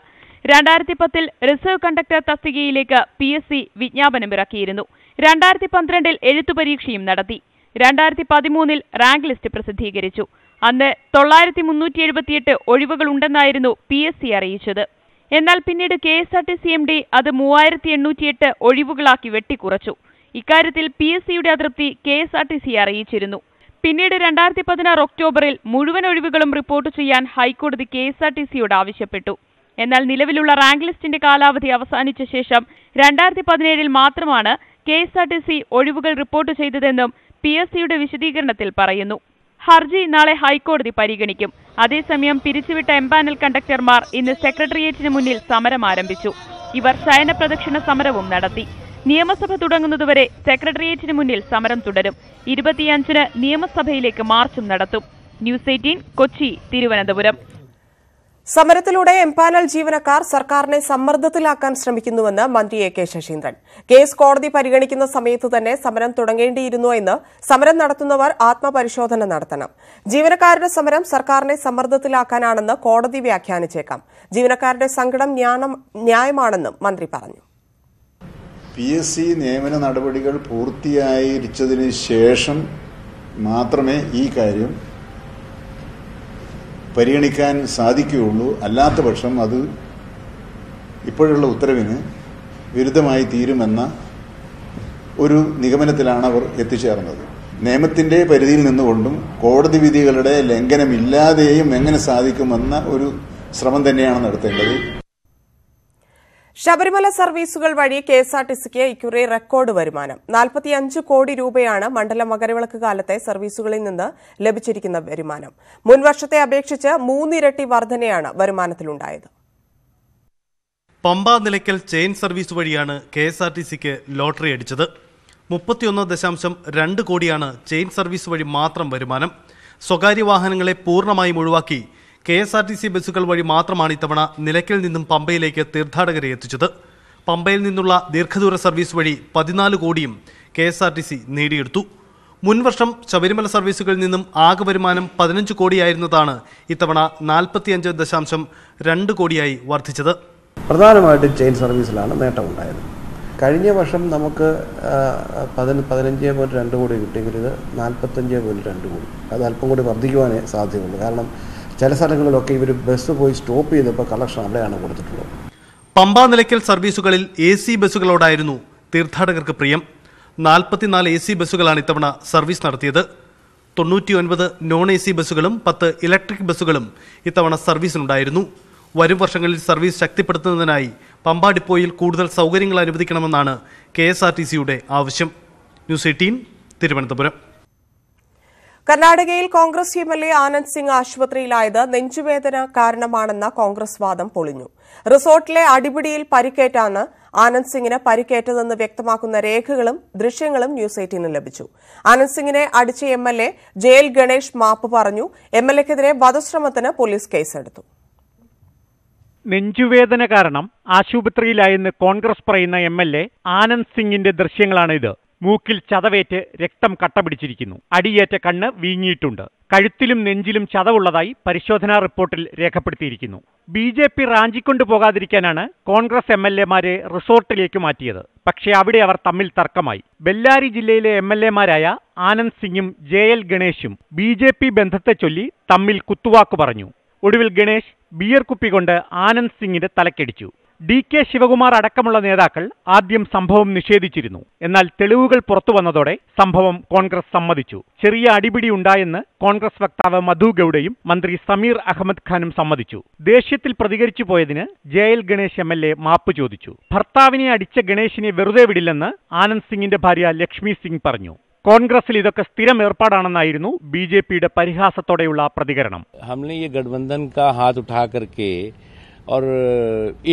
2010 റിസർവ് കണ്ടക്ടർ തസ്തികയിലേക്ക് PSC വിജ്ഞാപനമിറക്കിയിരുന്നു. 2012 എഴുത്തുപരീക്ഷയും നടത്തി. 2013 റാങ്ക് ലിസ്റ്റ് പ്രസിദ്ധീകരിച്ചു. അന്ന് 9378 ഒഴിവുകളുണ്ടെന്നായിരുന്നു PSC അറിയിച്ചത്. എന്നാൽ പിന്നീട് KSRTC MD അത് 3808 ഒഴിവുകളാക്കി വെട്ടിക്കുറച്ചു. ഇക്കാര്യത്തിൽ PSCയുടെ അതൃപ്തി KSRTC അറിയിച്ചിരുന്നു. പിന്നീട് 2016 ഒക്ടോബറിൽ മുഴുവൻ ഒഴിവുകളും റിപ്പോർട്ട് ചെയ്യാൻ ഹൈക്കോടതി KSRTCയോട് ആവശ്യപ്പെട്ടു. എന്നാൽ നിലവിലുള്ള റാങ്ക് ലിസ്റ്റിന്റെ കാലാവധി അവസാനിച്ച ശേഷം 2017 മാത്രമാണ് KSRTC ഒഴിവുകൾ റിപ്പോർട്ട് ചെയ്തതെന്നും PSCയുടെ വിശദീകരണത്തിൽ പറയുന്നു. ഹർജി നാളെ ഹൈക്കോടതി പരിഗണിക്കും. അതേസമയം പിരിച്ചുവിട്ട എംപാനൽ കണ്ടക്ടർമാർ ഇന്ന് സെക്രട്ടേറിയറ്റിന് മുന്നിൽ സമരം ആരംഭിച്ചു. ഇവർ ശയന പ്രദക്ഷിണ സമരവും നടത്തി. നിയമസഭ തുടങ്ങുന്നതുവരെ സെക്രട്ടേറിയറ്റിന് മുന്നിൽ സമരം തുടരും. 25-ന് നിയമസഭയിലേക്ക് മാർച്ചും നടത്തും. ന്യൂസ് 18 കൊച്ചി, തിരുവനന്തപുരം. സമരത്തിലൂടെ എംപാനൽ ജീവനക്കാർ സർക്കാരിനെ സമ്മർദ്ദത്തിലാക്കാൻ ശ്രമിക്കുന്നുവെന്ന് മന്ത്രി AK ശശീന്ദ്രൻ. കേസ് കോടതി പരിഗണിക്കുന്ന സമയത്ത് തന്നെ സമരം തുടങ്ങേണ്ടിയിരുന്നു എന്ന് സമരം നടത്തുന്നവർ ആത്മപരിശോധന നടത്തണം. ജീവനക്കാരുടെ സമരം സർക്കാരിനെ സമ്മർദ്ദത്തിലാക്കാനാണെന്ന് കോടതി വ്യാഖ്യാനിച്ചേക്കാം. ജീവനക്കാരുടെ സങ്കടം ന്യായമാണെന്നും മന്ത്രി പറഞ്ഞു. PSC നിയമന നടപടികൾ പൂർത്തിയായിരിച്ചതിന് ശേഷം മാത്രമേ ഈ കാര്യം പരിഗണിക്കാൻ സാധിക്കുകയുള്ളൂ. അല്ലാത്ത പക്ഷം അത് ഇപ്പോഴുള്ള ഉത്തരവിന് വിരുദ്ധമായി തീരുമെന്ന ഒരു നിഗമനത്തിലാണ് അവർ എത്തിച്ചേർന്നത്. നിയമത്തിന്റെ പരിധിയിൽ നിന്നുകൊണ്ടും കോടതി വിധികളുടെ ലംഘനമില്ലാതെയും എങ്ങനെ സാധിക്കുമെന്ന ഒരു ശ്രമം തന്നെയാണ് നടത്തേണ്ടത്. ശബരിമല സർവീസുകൾ വഴി KSRTCക്ക് ഇക്കുറി റെക്കോർഡ് വരുമാനം. 45 കോടി രൂപയാണ് മണ്ഡല മകരവിളക്ക് കാലത്തെ സർവീസുകളിൽ നിന്ന് ലഭിച്ചിരിക്കുന്ന വരുമാനം. മുൻവർഷത്തെ അപേക്ഷിച്ച് 3 ഇരട്ടി വർധനയാണ് വരുമാനത്തിലുണ്ടായത്. പമ്പ നിലയ്ക്കൽ ചെയിൻ സർവീസ് വഴിയാണ് KSRTCക്ക് ലോട്ടറി അടിച്ചത്. 31.2 കോടിയാണ് ചെയിൻ സർവീസ് വഴി മാത്രം വരുമാനം. സ്വകാര്യ വാഹനങ്ങളെ പൂർണ്ണമായും ഒഴിവാക്കി KSRTC ബസ്സുകൾ വഴി മാത്രമാണ് ഇത്തവണ നിലയ്ക്കൽ നിന്നും പമ്പയിലേക്ക് തീർത്ഥാടകരെ എത്തിച്ചത്. പമ്പയിൽ നിന്നുള്ള ദീർഘദൂര സർവീസ് വഴി 14 കോടിയും KSRTC നേടിയെടുത്തു. മുൻവർഷം ശബരിമല സർവീസുകളിൽ നിന്നും ആകെ വരുമാനം 15 കോടിയായിരുന്നതാണ് ഇത്തവണ 45.2 കോടിയായി വർദ്ധിച്ചത്. പ്രധാനമായിട്ടും ചെയിൻ സർവീസിലാണ് നേട്ടമുണ്ടായത്. കഴിഞ്ഞ വർഷം നമുക്ക് 15.2 കോടി കിട്ടിയെങ്കിൽ ഇത് 45.2 കോടി. അത് അല്പം കൂടി വർദ്ധിക്കുവാനേ സാധ്യതയുള്ളൂ. കാരണം ചില സ്ഥലങ്ങളിലൊക്കെ ഇവർ ബസ് പോയി സ്റ്റോപ്പ് ചെയ്തപ്പോൾ കളക്ഷൻ അവിടെയാണ് കൊടുത്തിട്ടുള്ളത്. പമ്പ നിലയ്ക്കൽ സർവീസുകളിൽ AC ബസ്സുകളോടായിരുന്നു തീർത്ഥാടകർക്ക് പ്രിയം. 44 AC ബസ്സുകളാണ് ഇത്തവണ സർവീസ് നടത്തിയത്. 99 നോൺ AC ബസ്സുകളും 10 ഇലക്ട്രിക് ബസ്സുകളും ഇത്തവണ സർവീസിനുണ്ടായിരുന്നു. വരും വർഷങ്ങളിൽ സർവീസ് ശക്തിപ്പെടുത്തുന്നതിനായി പമ്പ ഡിപ്പോയിൽ കൂടുതൽ സൗകര്യങ്ങൾ അനുവദിക്കണമെന്നാണ് KSRTCയുടെ ആവശ്യം. ന്യൂസ് 18 തിരുവനന്തപുരം. കർണാടകയിൽ കോൺഗ്രസ് MLA ആനന്ദ് സിംഗ് ആശുപത്രിയിലായത് നെഞ്ചുവേദന കാരണമാണെന്ന കോൺഗ്രസ് വാദം പൊളിഞ്ഞു. റിസോർട്ടിലെ അടിപിടിയിൽ പരിക്കേറ്റാണ് ആനന്ദ് സിംഗിന് പരിക്കേറ്റതെന്ന് വ്യക്തമാക്കുന്ന രേഖകളും ദൃശ്യങ്ങളും ന്യൂസ് 18 ലഭിച്ചു. ആനന്ദ് സിംഗിനെ അടിച്ച MLA ജയിൽ ഗണേഷ് മാപ്പ് പറഞ്ഞു. MLAക്കെതിരെ വധശ്രമത്തിന് പോലീസ് കേസെടുത്തു. നെഞ്ചുവേദന കാരണം ആശുപത്രിയിലായെന്ന് കോൺഗ്രസ് പറയുന്ന MLA ആനന്ദ് സിംഗിന്റെ ദൃശ്യങ്ങളാണിത്. മൂക്കിൽ ചതവേറ്റ് രക്തം കട്ടപിടിച്ചിരിക്കുന്നു. അടിയേറ്റ കണ്ണ് വീങ്ങിയിട്ടുണ്ട്. കഴുത്തിലും നെഞ്ചിലും ചതവുള്ളതായി പരിശോധനാ റിപ്പോർട്ടിൽ രേഖപ്പെടുത്തിയിരിക്കുന്നു. BJP റാഞ്ചിക്കൊണ്ടു പോകാതിരിക്കാനാണ് കോൺഗ്രസ് MLAമാരെ റിസോർട്ടിലേക്ക് മാറ്റിയത്. പക്ഷേ അവിടെ അവർ തമ്മിൽ തർക്കമായി. ബെല്ലാരി ജില്ലയിലെ MLAമാരായ ആനന്ദ് സിംഗും JL ഗണേഷും BJP ബന്ധത്തെ ചൊല്ലി തമ്മിൽ കുത്തുവാക്കു പറഞ്ഞു. ഒടുവിൽ ഗണേഷ് ബിയർ കുപ്പി കൊണ്ട് ആനന്ദ് സിംഗിന്റെ തലക്കടിച്ചു. DK ശിവകുമാർ അടക്കമുള്ള നേതാക്കൾ ആദ്യം സംഭവം നിഷേധിച്ചിരുന്നു. എന്നാൽ തെളിവുകൾ പുറത്തുവന്നതോടെ സംഭവം കോൺഗ്രസ് സമ്മതിച്ചു. ചെറിയ അടിപിടി ഉണ്ടായെന്ന് കോൺഗ്രസ് വക്താവ് മധു ഗൌഡയും മന്ത്രി സമീർ അഹമ്മദ് ഖാനും സമ്മതിച്ചു. ദേഷ്യത്തിൽ പ്രതികരിച്ചു പോയതിന് JL ഗണേഷ് MLA മാപ്പ് ചോദിച്ചു. ഭർത്താവിനെ അടിച്ച ഗണേഷിനെ വെറുതെ വിടില്ലെന്ന് ആനന്ദ് സിംഗിന്റെ ഭാര്യ ലക്ഷ്മി സിംഗ് പറഞ്ഞു. കോൺഗ്രസിൽ ഇതൊക്കെ സ്ഥിരം ഏർപ്പാടാണെന്നായിരുന്നു ബിജെപിയുടെ പരിഹാസത്തോടെയുള്ള പ്രതികരണം. हमने ये गठबंधन का हाथ उठा करके और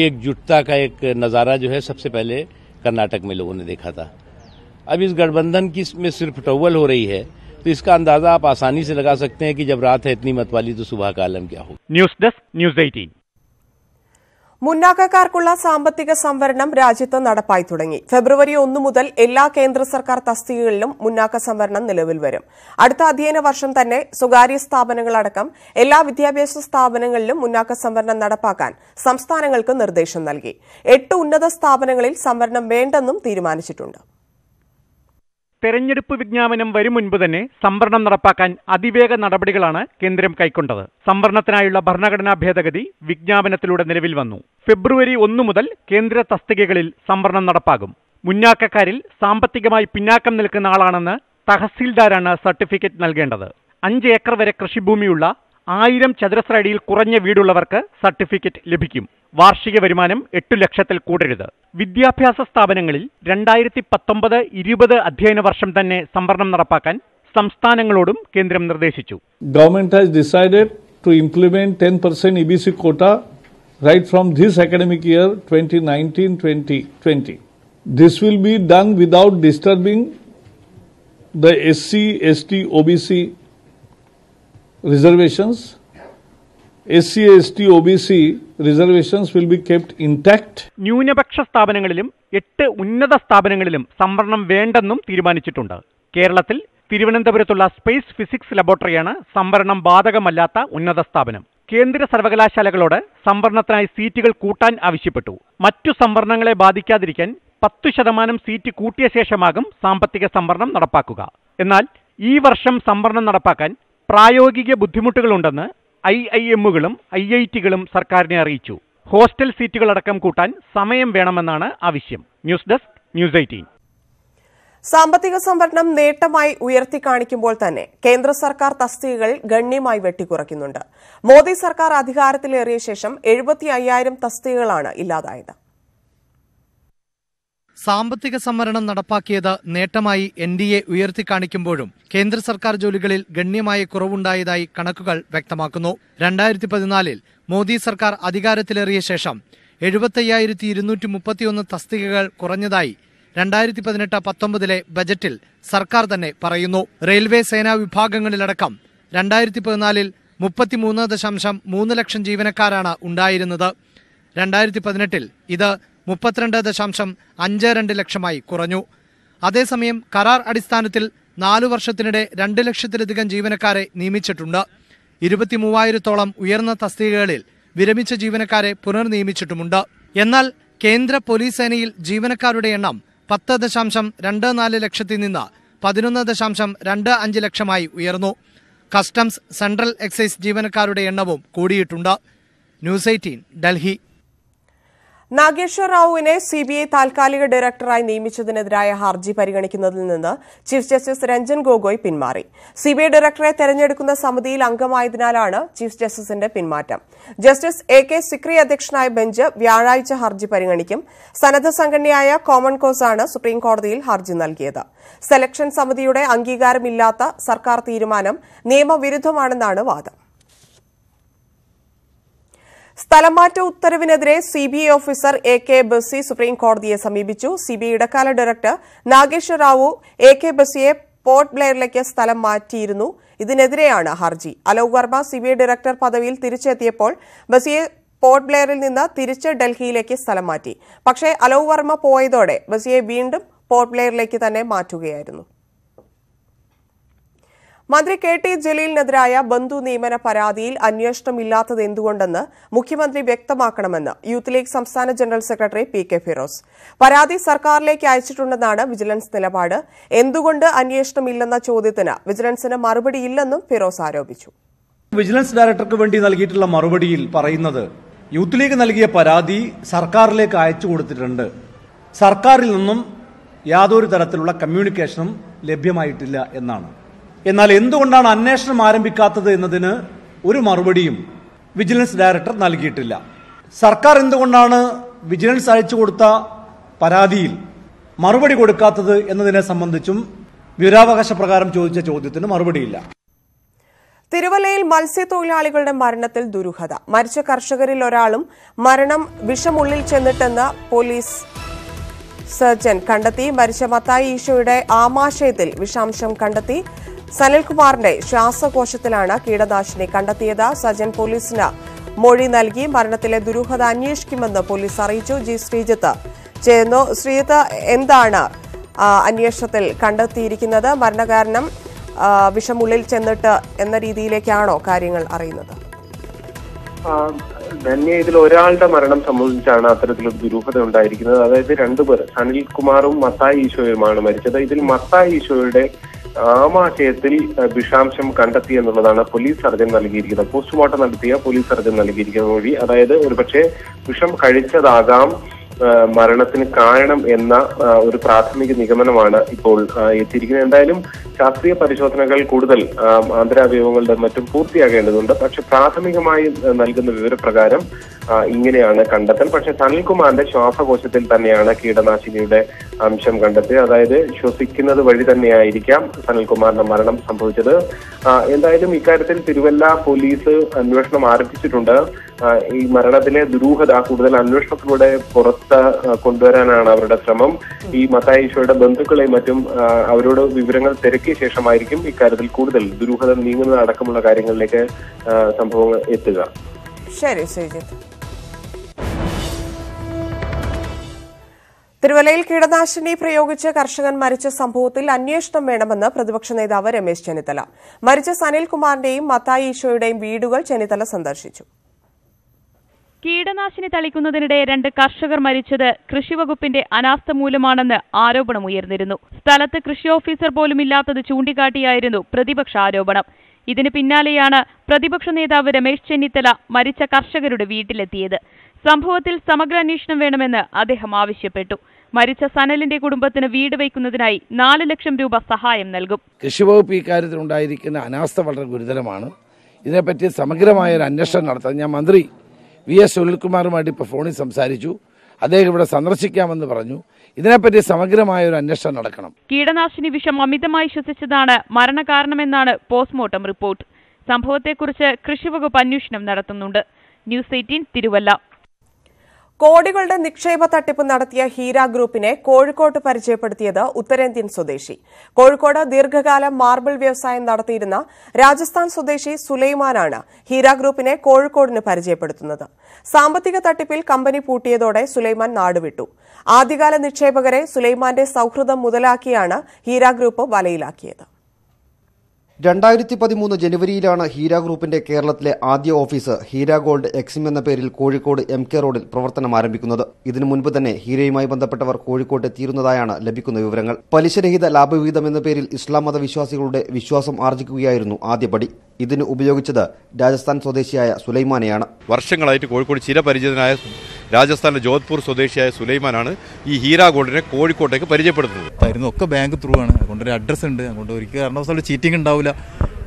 एकजुटता का एक नजारा जो है सबसे पहले कर्नाटक में लोगों ने देखा था. अब इस गठबंधन की में सिर्फ टॉवल हो रही है, तो इसका अंदाजा आप आसानी से लगा सकते हैं कि जब रात है इतनी मत वाली तो सुबह का आलम क्या हो. News desk news 18. മുന്നാക്കക്കാർക്കുള്ള സാമ്പത്തിക സംവരണം രാജ്യത്ത് നടപ്പായി തുടങ്ങി. ഫെബ്രുവരി 1 മുതൽ എല്ലാ കേന്ദ്ര സർക്കാർ തസ്തികകളിലും മുന്നാക്ക സംവരണം നിലവിൽ വരും. അടുത്ത അധ്യയന വർഷം തന്നെ സ്വകാര്യ സ്ഥാപനങ്ങളടക്കം എല്ലാ വിദ്യാഭ്യാസ സ്ഥാപനങ്ങളിലും മുന്നാക്ക സംവരണം നടപ്പാക്കാൻ സംസ്ഥാനങ്ങൾക്ക് നിർദ്ദേശം നൽകി. 8 ഉന്നത സ്ഥാപനങ്ങളിൽ സംവരണം വേണ്ടെന്നും തീരുമാനിച്ചിട്ടുണ്ട്. തെരഞ്ഞെടുപ്പ് വിജ്ഞാപനം വരും മുൻപ് തന്നെ സംവരണം നടപ്പാക്കാൻ അതിവേഗ നടപടികളാണ് കേന്ദ്രം കൈക്കൊണ്ടത്. സംവരണത്തിനായുള്ള ഭരണഘടനാ ഭേദഗതി വിജ്ഞാപനത്തിലൂടെ നിലവിൽ വന്നു. ഫെബ്രുവരി 1 മുതൽ കേന്ദ്ര തസ്തികകളിൽ സംവരണം നടപ്പാകും. മുന്നാക്കക്കാരിൽ സാമ്പത്തികമായി പിന്നാക്കം നിൽക്കുന്ന ആളാണെന്ന് തഹസീൽദാരാണ് സർട്ടിഫിക്കറ്റ് നൽകേണ്ടത്. 5 ഏക്കർ വരെ കൃഷിഭൂമിയുള്ള 1000 ചതുരശ്ര അടിയിൽ കുറഞ്ഞ വീടുള്ളവർക്ക് സർട്ടിഫിക്കറ്റ് ലഭിക്കും. വാർഷിക വരുമാനം 8 ലക്ഷത്തിൽ കൂടരുത്. വിദ്യാഭ്യാസ സ്ഥാപനങ്ങളിൽ 2019-20 അധ്യയന വർഷം തന്നെ സംവരണം നടപ്പാക്കാൻ സംസ്ഥാനങ്ങളോടും കേന്ദ്രം നിർദ്ദേശിച്ചു. Government has decided to implement 10% EBC quota right from this academic year 2019-2020. This will be done without disturbing the SC, ST, OBC reservations. SC, ST, OBC reservations will be kept intact. ന്യൂനപക്ഷ സ്ഥാപനങ്ങളിലും 8 ഉന്നത സ്ഥാപനങ്ങളിലും സംവരണം വേണ്ടെന്നും തീരുമാനിച്ചിട്ടുണ്ട്. കേരളത്തിൽ തിരുവനന്തപുരത്തുള്ള space physics ലബോറട്ടറിയാണ് സംവരണം ബാധകമല്ലാത്ത ഉന്നത സ്ഥാപനം. കേന്ദ്ര സർവകലാശാലകളോട് സംവരണത്തിനായി സീറ്റുകൾ കൂട്ടാൻ ആവശ്യപ്പെട്ടു. മറ്റു സംവരണങ്ങളെ ബാധിക്കാതിരിക്കാൻ 10% സീറ്റ് കൂട്ടിയ ശേഷമാകും സാമ്പത്തിക സംവരണം നടപ്പാക്കുക. എന്നാൽ ഈ വർഷം സംവരണം നടപ്പാക്കാൻ പ്രായോഗിക ബുദ്ധിമുട്ടുകളുണ്ടെന്ന് IIM-കളും IIT-കളും സർക്കാരിനെ അറിയിച്ചു. ഹോസ്റ്റൽ സീറ്റുകളടക്കം കൂട്ടാൻ സമയം വേണമെന്നാണ് ആവശ്യം. News desk news 18. സാമ്പത്തിക സംവരണം നേട്ടമായി ഉയർത്തിക്കാണിക്കുമ്പോൾ തന്നെ കേന്ദ്ര സർക്കാർ തസ്തികകൾ ഗണ്യമായി വെട്ടിക്കുറയ്ക്കുന്നുണ്ട്. മോദി സർക്കാർ അധികാരത്തിലേറിയ ശേഷം 75,000 തസ്തികകളാണ് ഇല്ലാതായത്. സാമ്പത്തിക സംവരണം നടപ്പാക്കിയത് നേട്ടമായി NDA ഉയർത്തിക്കാണിക്കുമ്പോഴും കേന്ദ്ര സർക്കാർ ജോലികളിൽ ഗണ്യമായ കുറവുണ്ടായതായി കണക്കുകൾ വ്യക്തമാക്കുന്നു. 2014 മോദി സർക്കാർ അധികാരത്തിലേറിയ ശേഷം 75,231 തസ്തികകൾ കുറഞ്ഞതായി 2018-19 ബജറ്റിൽ സർക്കാർ തന്നെ പറയുന്നു. റെയിൽവേ സേനാ വിഭാഗങ്ങളിലടക്കം 2014 33.3 ലക്ഷം ജീവനക്കാരാണ് ഉണ്ടായിരുന്നത്. 2018 ഇത് 32.52 ലക്ഷമായി കുറഞ്ഞു. അതേസമയം കരാർ അടിസ്ഥാനത്തിൽ 4 വർഷത്തിനിടെ 2 ലക്ഷത്തിലധികം ജീവനക്കാരെ നിയമിച്ചിട്ടുണ്ട്. 23,000-ഓളം ഉയർന്ന തസ്തികകളിൽ വിരമിച്ച ജീവനക്കാരെ പുനർനിയമിച്ചിട്ടുമുണ്ട്. എന്നാൽ കേന്ദ്ര പോലീസ് സേനയിൽ ജീവനക്കാരുടെ എണ്ണം 10.24 ലക്ഷത്തിൽ നിന്ന് 11.25 ലക്ഷമായി ഉയർന്നു. കസ്റ്റംസ്, സെൻട്രൽ എക്സൈസ് ജീവനക്കാരുടെ എണ്ണവും കൂടിയിട്ടുണ്ട്. ന്യൂസ് 18 ഡൽഹി. നാഗേശ്വർ റാവുവിനെ CBI താൽക്കാലിക ഡയറക്ടറായി നിയമിച്ചതിനെതിരായ ഹർജി പരിഗണിക്കുന്നതിൽ നിന്ന് ചീഫ് ജസ്റ്റിസ് രഞ്ജൻ ഗൊഗോയ് പിന്മാറി. CBI ഡയറക്ടറെ തെരഞ്ഞെടുക്കുന്ന സമിതിയിൽ അംഗമായതിനാലാണ് ചീഫ് ജസ്റ്റിസിന്റെ പിന്മാറ്റം. ജസ്റ്റിസ് AK സിക്രി അധ്യക്ഷനായ ബെഞ്ച് വ്യാഴാഴ്ച ഹർജി പരിഗണിക്കും. സന്നദ്ധ സംഘടനയായ കോമൺ കോസാണ് സുപ്രീംകോടതിയിൽ ഹർജി നൽകിയത്. സെലക്ഷൻ സമിതിയുടെ അംഗീകാരമില്ലാത്ത സർക്കാർ തീരുമാനം നിയമവിരുദ്ധമാണെന്നാണ് വാദം. സ്ഥലംമാറ്റ ഉത്തരവിനെതിരെ CBI ഓഫീസർ AK ബസി സുപ്രീംകോടതിയെ സമീപിച്ചു. CBI ഇടക്കാല ഡയറക്ടർ നാഗേശ്വർ റാവു AK ബസിയെ പോർട്ട് ബ്ലെയറിലേക്ക് സ്ഥലം മാറ്റിയിരുന്നു. ഇതിനെതിരെയാണ് ഹർജി. അലോക് വർമ്മ CBI ഡയറക്ടർ പദവിയിൽ തിരിച്ചെത്തിയപ്പോൾ ബസിയെ പോർട്ട് ബ്ലെയറിൽ നിന്ന് തിരിച്ച് ഡൽഹിയിലേക്ക് സ്ഥലം മാറ്റി. പക്ഷേ അലോക് വർമ്മ പോയതോടെ ബസിയെ വീണ്ടും പോർട്ട് ബ്ലെയറിലേക്ക് തന്നെ മാറ്റുകയായിരുന്നു. മന്ത്രി KT ജലീലിനെതിരായ ബന്ധു നിയമന പരാതിയിൽ അന്വേഷണമില്ലാത്തത് എന്തുകൊണ്ടെന്ന് മുഖ്യമന്ത്രി വ്യക്തമാക്കണമെന്ന് യൂത്ത് ലീഗ് സംസ്ഥാന ജനറൽ സെക്രട്ടറി PK ഫിറോസ്. പരാതി സർക്കാരിലേക്ക് അയച്ചിട്ടുണ്ടെന്നാണ് വിജിലൻസ് നിലപാട്. എന്തുകൊണ്ട് അന്വേഷണമില്ലെന്ന ചോദ്യത്തിന് വിജിലൻസിന് മറുപടിയില്ലെന്നും ഫിറോസ് ആരോപിച്ചു. വിജിലൻസ് ഡയറക്ടർക്ക് വേണ്ടി നൽകിയിട്ടുള്ള മറുപടിയിൽ പറയുന്നത് യൂത്ത് ലീഗ് നൽകിയ പരാതി സർക്കാരിലേക്ക് അയച്ചു കൊടുത്തിട്ടുണ്ട്. സർക്കാരിൽ നിന്നും യാതൊരു തരത്തിലുള്ള കമ്മ്യൂണിക്കേഷനും ലഭ്യമായിട്ടില്ല എന്നാണ്. എന്നാൽ എന്തുകൊണ്ടാണ് അന്വേഷണം ആരംഭിക്കാത്തത് എന്നതിന് ഒരു മറുപടിയും വിജിലൻസ് ഡയറക്ടർ നൽകിയിട്ടില്ല. സർക്കാർ എന്തുകൊണ്ടാണ് വിജിലൻസ് അയച്ചു കൊടുത്ത പരാതിയിൽ മറുപടി കൊടുക്കാത്തത് എന്നതിനെ സംബന്ധിച്ചും വിവരാവകാശ പ്രകാരം ചോദിച്ച ചോദ്യത്തിന് മറുപടിയില്ല. തിരുവല്ലയിൽ മത്സ്യത്തൊഴിലാളികളുടെ മരണത്തിൽ ദുരൂഹത. മരിച്ച കർഷകരിൽ ഒരാളും മരണം വിഷമുള്ളിൽ ചെന്നിട്ടെന്ന് പോലീസ് സർജൻ കണ്ടെത്തി. മരിച്ച മത്തായി ഈശോയുടെ ആമാശയത്തിൽ വിഷാംശം കണ്ടെത്തി. സനിൽകുമാറിന്റെ ശ്വാസകോശത്തിലാണ് കീടനാശിനി കണ്ടെത്തിയത്. സർജൻ പോലീസിന് മൊഴി നൽകി. മരണത്തിലെ ദുരൂഹത അന്വേഷിക്കുമെന്ന് പോലീസ് അറിയിച്ചു. ജി ശ്രീജിത്ത് ചേർന്നു. ശ്രീജിത്ത്, എന്താണ് അന്വേഷണത്തിൽ കണ്ടെത്തിയിരിക്കുന്നത്? മരണകാരണം വിഷമുള്ളിൽ ചെന്നിട്ട് എന്ന രീതിയിലേക്കാണോ കാര്യങ്ങൾ അറിയുന്നത്? ധന്യ, ഇതിൽ ഒരാളുടെ മരണം സംബന്ധിച്ചാണ് അത്തരത്തിലൊരു ദുരൂഹത ഉണ്ടായിരിക്കുന്നത്. അതായത് രണ്ടുപേർ, സനിൽകുമാറും മത്തായി ഈശോയുമാണ് മരിച്ചത്. ഇതിൽ മത്തായി ഈശോയുടെ ആമാശയത്തിൽ വിഷാംശം കണ്ടെത്തി എന്നുള്ളതാണ് പോലീസ് സർജൻ നൽകിയിരിക്കുന്നത്. പോസ്റ്റ്മോർട്ടം നടത്തിയ പോലീസ് സർജൻ നൽകിയിരിക്കുന്ന മൊഴി. അതായത് ഒരുപക്ഷെ വിഷം കഴിച്ചതാകാം മരണത്തിന് കാരണം എന്ന ഒരു പ്രാഥമിക നിഗമനമാണ് ഇപ്പോൾ എത്തിയിരിക്കുന്നത്. എന്തായാലും ശാസ്ത്രീയ പരിശോധനകൾ കൂടുതൽ ആന്തരാവയവങ്ങളുടെ മറ്റും പൂർത്തിയാകേണ്ടതുണ്ട്. പക്ഷെ പ്രാഥമികമായി നൽകുന്ന വിവരപ്രകാരം ഇങ്ങനെയാണ് കണ്ടെത്തൽ. പക്ഷെ സനിൽകുമാറിന്റെ ശ്വാസകോശത്തിൽ തന്നെയാണ് കീടനാശിനിയുടെ അംശം കണ്ടെത്തിയത്. അതായത് ശ്വസിക്കുന്നത് വഴി തന്നെയായിരിക്കാം സനിൽകുമാറിന്റെ മരണം സംഭവിച്ചത്. എന്തായാലും ഇക്കാര്യത്തിൽ തിരുവല്ല പോലീസ് അന്വേഷണം ആരംഭിച്ചിട്ടുണ്ട്. ഈ മരണത്തിലെ ദുരൂഹത കൂടുതൽ അന്വേഷണത്തിലൂടെ പുറത്ത് കൊണ്ടുവരാനാണ് അവരുടെ ശ്രമം. ഈ മത്തായി ഈശോയുടെ ബന്ധുക്കളെയും മറ്റും അവരോട് വിവരങ്ങൾ തിരക്കിയ ശേഷമായിരിക്കും ഇക്കാര്യത്തിൽ കൂടുതൽ ദുരൂഹത നീങ്ങുന്നത് അടക്കമുള്ള കാര്യങ്ങളിലേക്ക് സംഭവങ്ങൾ എത്തുക. ശരി ശ്രീജിത്ത്. തിരുവല്ലയിൽ കീടനാശിനി പ്രയോഗിച്ച് കർഷകൻ മരിച്ച സംഭവത്തിൽ അന്വേഷണം വേണമെന്ന് പ്രതിപക്ഷ നേതാവ് രമേശ് ചെന്നിത്തല. മരിച്ച സനിൽകുമാറിന്റെയും മത്തായി ഈശോയുടെയും വീടുകൾ ചെന്നിത്തല സന്ദർശിച്ചു. കീടനാശിനി തളിക്കുന്നതിനിടെ 2 കർഷകർ മരിച്ചത് കൃഷിവകുപ്പിന്റെ അനാസ്ഥ മൂലമാണെന്ന് ആരോപണമുയർന്നിരുന്നു. സ്ഥലത്ത് കൃഷി ഓഫീസർ പോലും ഇല്ലാത്തത് ചൂണ്ടിക്കാട്ടിയായിരുന്നു പ്രതിപക്ഷ ആരോപണം. ഇതിന് പിന്നാലെയാണ് പ്രതിപക്ഷ നേതാവ് രമേശ് ചെന്നിത്തല മരിച്ച കർഷകരുടെ വീട്ടിലെത്തിയത്. സംഭവത്തിൽ സമഗ്ര അന്വേഷണം വേണമെന്ന് അദ്ദേഹം ആവശ്യപ്പെട്ടു. മരിച്ച സനലിന്റെ കുടുംബത്തിന് വീട് വയ്ക്കുന്നതിനായി 4 ലക്ഷം രൂപ സഹായം നൽകും. കൃഷിവകുപ്പ് ഇക്കാര്യത്തിൽ ഉണ്ടായിരിക്കുന്ന അനാസ്ഥ വളരെ ഗുരുതരമാണ്. ഇതിനെപ്പറ്റി സമഗ്രമായ ഒരു അന്വേഷണം നടത്താൻ ഞാൻ മന്ത്രി VS സുനിൽകുമാറുമായിട്ട് ഇപ്പോൾ ഫോണിൽ സംസാരിച്ചു. അദ്ദേഹം ഇവിടെ സന്ദർശിക്കാമെന്ന് പറഞ്ഞു. ഇതിനെപ്പറ്റി സമഗ്രമായ ഒരു അന്വേഷണം നടക്കണം. കീടനാശിനി വിഷം അമിതമായി ശ്വസിച്ചതാണ് മരണകാരണമെന്നാണ് പോസ്റ്റ്മോർട്ടം റിപ്പോർട്ട്. സംഭവത്തെക്കുറിച്ച് കൃഷിവകുപ്പ് അന്വേഷണം നടത്തുന്നുണ്ട്. ന്യൂസ് 18 തിരുവല്ല. കോടികളുടെ നിക്ഷേപ തട്ടിപ്പ് നടത്തിയ ഹീര ഗ്രൂപ്പിനെ കോഴിക്കോട്ട് പരിചയപ്പെടുത്തിയത് ഉത്തരേന്ത്യൻ സ്വദേശി. കോഴിക്കോട് ദീർഘകാലം മാർബിൾ വ്യവസായം നടത്തിയിരുന്ന രാജസ്ഥാൻ സ്വദേശി സുലൈമാനാണ് ഹീര ഗ്രൂപ്പിനെ കോഴിക്കോടിന് പരിചയപ്പെടുത്തുന്നത്. സാമ്പത്തിക തട്ടിപ്പിൽ കമ്പനി പൂട്ടിയതോടെ സുലൈമാൻ നാടുവിട്ടു. ആദ്യകാല നിക്ഷേപകരെ സുലൈമാന്റെ സൌഹൃദം മുതലാക്കിയാണ് ഹീര ഗ്രൂപ്പ് വലയിലാക്കിയത്. 2013 ജനുവരിയിലാണ് ഹീര ഗ്രൂപ്പിന്റെ കേരളത്തിലെ ആദ്യ ഓഫീസ് ഹീര ഗോൾഡ് എക്സിം എന്ന പേരിൽ കോഴിക്കോട് MK റോഡിൽ പ്രവർത്തനം ആരംഭിക്കുന്നത്. ഇതിനു മുൻപ് തന്നെ ഹീരയുമായി ബന്ധപ്പെട്ടവർ കോഴിക്കോട്ട് എത്തിയിരുന്നതായാണ് ലഭിക്കുന്ന വിവരങ്ങൾ. പലിശരഹിത ലാഭവിഹിതം എന്ന പേരിൽ ഇസ്ലാം മതവിശ്വാസികളുടെ വിശ്വാസം ആർജിക്കുകയായിരുന്നു ആദ്യപടി. ഇതിന് ഉപയോഗിച്ചത് രാജസ്ഥാൻ സ്വദേശിയായ സുലൈമാനെയാണ്. വർഷങ്ങളായിട്ട് കോഴിക്കോട് ചിരപരിചിതനായ രാജസ്ഥാനിലെ ജോധ്പൂർ സ്വദേശിയായ സുലൈമാനാണ് ഈ ഹീര ഗോൾഡിനെ കോഴിക്കോട്ടേക്ക് പരിചയപ്പെടുത്തുന്നത്. ഒക്കെ ബാങ്ക് ത്രൂ ആണ്. അതുകൊണ്ടൊരു അഡ്രസ്സ് ഉണ്ട്. അതുകൊണ്ട് ഒരിക്കലും കാരണവശാലും ചീറ്റിംഗ് ഉണ്ടാവില്ല,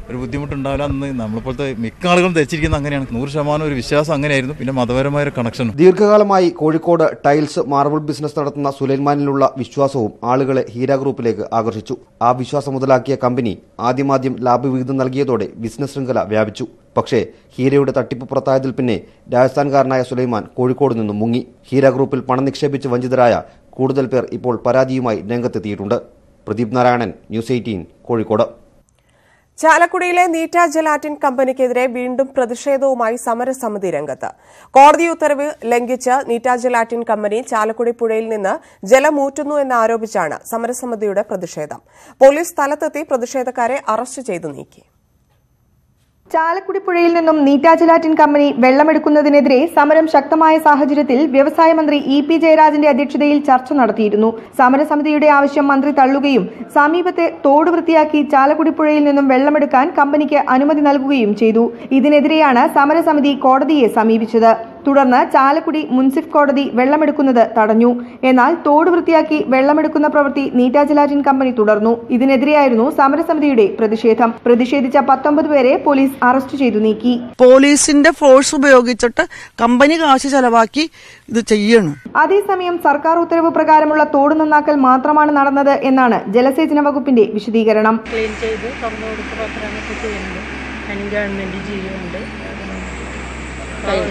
ഒരു ബുദ്ധിമുട്ടുണ്ടാവില്ല. അന്ന് നമ്മളിപ്പോഴത്തെ മിക്ക ആളുകളും ധരിച്ചിരിക്കുന്നത് അങ്ങനെയാണ്. 100% ഒരു വിശ്വാസം അങ്ങനെയായിരുന്നു. പിന്നെ മതപരമായ ഒരു കണക്ഷൻ. ദീർഘകാലമായി കോഴിക്കോട് ടൈൽസ് മാർബിൾ ബിസിനസ് നടത്തുന്ന സുലൈമാനിലുള്ള വിശ്വാസവും ആളുകളെ ഹീര ഗ്രൂപ്പിലേക്ക് ആകർഷിച്ചു. ആ വിശ്വാസം മുതലാക്കിയ കമ്പനി ആദ്യം ലാഭവിഹിതം നൽകിയതോടെ ബിസിനസ് ശൃംഖല വ്യാപിച്ചു. പക്ഷേ ഹീരയുടെ തട്ടിപ്പ് പുറത്തായതിൽ പിന്നെ രാജസ്ഥാൻകാരനായ സുലൈമാൻ കോഴിക്കോട് നിന്നും മുങ്ങി. ഹീര ഗ്രൂപ്പിൽ പണം നിക്ഷേപിച്ച് വഞ്ചിതരായ കൂടുതൽ പേർ ഇപ്പോൾ പരാതിയുമായി രംഗത്തെത്തിയിട്ടുണ്ട്. പ്രദീപ് നാരായണൻ, ന്യൂസ് 18 കോഴിക്കോട്. ചാലക്കുടിയിലെ നീറ്റ ജലാറ്റിൻ കമ്പനിക്കെതിരെ വീണ്ടും പ്രതിഷേധവുമായി സമരസമിതി രംഗത്ത്. കോടതി ഉത്തരവ് ലംഘിച്ച് നീറ്റ ജലാറ്റിൻ കമ്പനി ചാലക്കുടി പുഴയിൽ നിന്ന് ജലമൂറ്റുന്നു എന്നാരോപിച്ചാണ് സമരസമിതിയുടെ പ്രതിഷേധം. പോലീസ് സ്ഥലത്തെത്തി പ്രതിഷേധക്കാരെ അറസ്റ്റ് ചെയ്തു നീക്കി. ചാലക്കുടി പുഴയിൽ നിന്നും നീറ്റ ജലാറ്റിൻ കമ്പനി വെള്ളമെടുക്കുന്നതിനെതിരെ സമരം ശക്തമായ സാഹചര്യത്തിൽ വ്യവസായ മന്ത്രി EP ജയരാജന്റെ അധ്യക്ഷതയിൽ ചർച്ച നടത്തിയിരുന്നു. സമരസമിതിയുടെ ആവശ്യം മന്ത്രി തള്ളുകയും സമീപത്തെ തോട് വൃത്തിയാക്കി ചാലക്കുടി പുഴയിൽ നിന്നും വെള്ളമെടുക്കാൻ കമ്പനിക്ക് അനുമതി നൽകുകയും ചെയ്തു. ഇതിനെതിരെയാണ് സമരസമിതി കോടതിയെ സമീപിച്ചത്. തുടർന്ന് ചാലക്കുടി മുൻസിഫ് കോടതി വെള്ളമെടുക്കുന്നത് തടഞ്ഞു. എന്നാൽ തോട് വൃത്തിയാക്കി വെള്ളമെടുക്കുന്ന പ്രവൃത്തി നീറ്റാജലാറ്റിൻ കമ്പനി തുടർന്നു. ഇതിനെതിരെയായിരുന്നു സമരസമിതിയുടെ പ്രതിഷേധം. പ്രതിഷേധിച്ച 19 പേരെ പോലീസ് അറസ്റ്റ് ചെയ്തു നീക്കി. പോലീസിന്റെ ഫോഴ്സ് ഉപയോഗിച്ചിട്ട് കമ്പനി കാശ് ചെലവാക്കി ഇത് ചെയ്യണം. അതേസമയം സർക്കാർ ഉത്തരവ് പ്രകാരമുള്ള തോട് നന്നാക്കൽ മാത്രമാണ് നടന്നത് എന്നാണ് ജലസേചന വകുപ്പിന്റെ വിശദീകരണം. ക്ലീൻ ചെയ്ത് തുറന്നു കൊടുത്ത പത്രങ്ങളൊക്കെ ചെയ്യുന്നുണ്ട്. അതിന് ഗവൺമെന്റ് ചെയ്യുന്നുണ്ട്.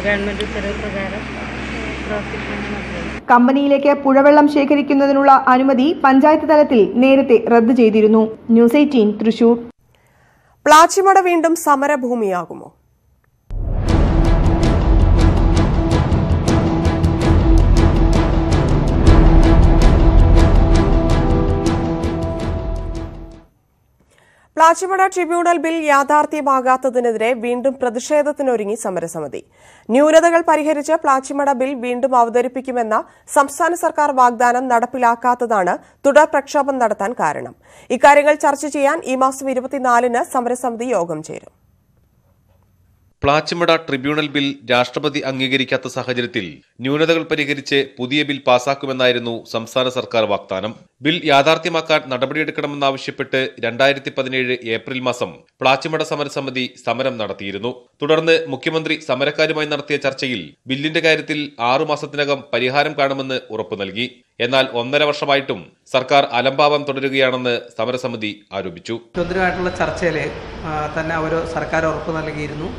ഗവൺമെന്റ് ഉത്തരവ് പ്രകാരം പ്രവർത്തിക്കുന്നു. കമ്പനിയിലേക്ക് പുഴവെള്ളം ശേഖരിക്കുന്നതിനുള്ള അനുമതി പഞ്ചായത്ത് തലത്തിൽ നേരത്തെ റദ്ദു ചെയ്തിരുന്നു. ന്യൂസ് 18 തൃശൂർ. പ്ലാച്ചിമട വീണ്ടും സമരഭൂമിയാകുമോ? പ്ലാച്ചിമട ട്രിബ്യൂണൽ ബിൽ യാഥാർത്ഥ്യമാകാത്തതിനെതിരെ വീണ്ടും പ്രതിഷേധത്തിനൊരുങ്ങി സമരസമിതി. ന്യൂനതകൾ പരിഹരിച്ച് പ്ലാച്ചിമട ബിൽ വീണ്ടും അവതരിപ്പിക്കുമെന്ന സംസ്ഥാന സർക്കാർ വാഗ്ദാനം നടപ്പിലാക്കാത്തതാണ് തുടർ പ്രക്ഷോഭം നടത്താൻ കാരണം. ഇക്കാര്യങ്ങൾ ചർച്ച ചെയ്യാൻ ഈ മാസം 24-ന് സമരസമിതി യോഗം ചേരും. പ്ലാച്ചിമട ട്രിബ്യൂണൽ ബിൽ രാഷ്ട്രപതി അംഗീകരിക്കാത്ത സാഹചര്യത്തിൽ ന്യൂനതകൾ പരിഹരിച്ച് പുതിയ ബിൽ പാസാക്കുമെന്നായിരുന്നു സംസ്ഥാന സർക്കാർ വാഗ്ദാനം. ബിൽ യാഥാർത്ഥ്യമാക്കാൻ നടപടിയെടുക്കണമെന്നാവശ്യപ്പെട്ട് 2017 ഏപ്രിൽ മാസം പ്ലാച്ചിമട സമരസമിതി സമരം നടത്തിയിരുന്നു. തുടർന്ന് മുഖ്യമന്ത്രി സമരക്കാരുമായി നടത്തിയ ചർച്ചയിൽ ബില്ലിന്റെ കാര്യത്തിൽ 6 മാസത്തിനകം പരിഹാരം കാണുമെന്ന് ഉറപ്പു നൽകി. എന്നാൽ 1.5 വർഷമായിട്ടും സർക്കാർ അലംഭാവം തുടരുകയാണെന്ന് സമരസമിതി ആരോപിച്ചു. മുഖ്യമന്ത്രിയുമായിട്ടുള്ള ചർച്ചയിൽ തന്നെ സർക്കാർ ഉറപ്പ് നൽകിയിരുന്നു.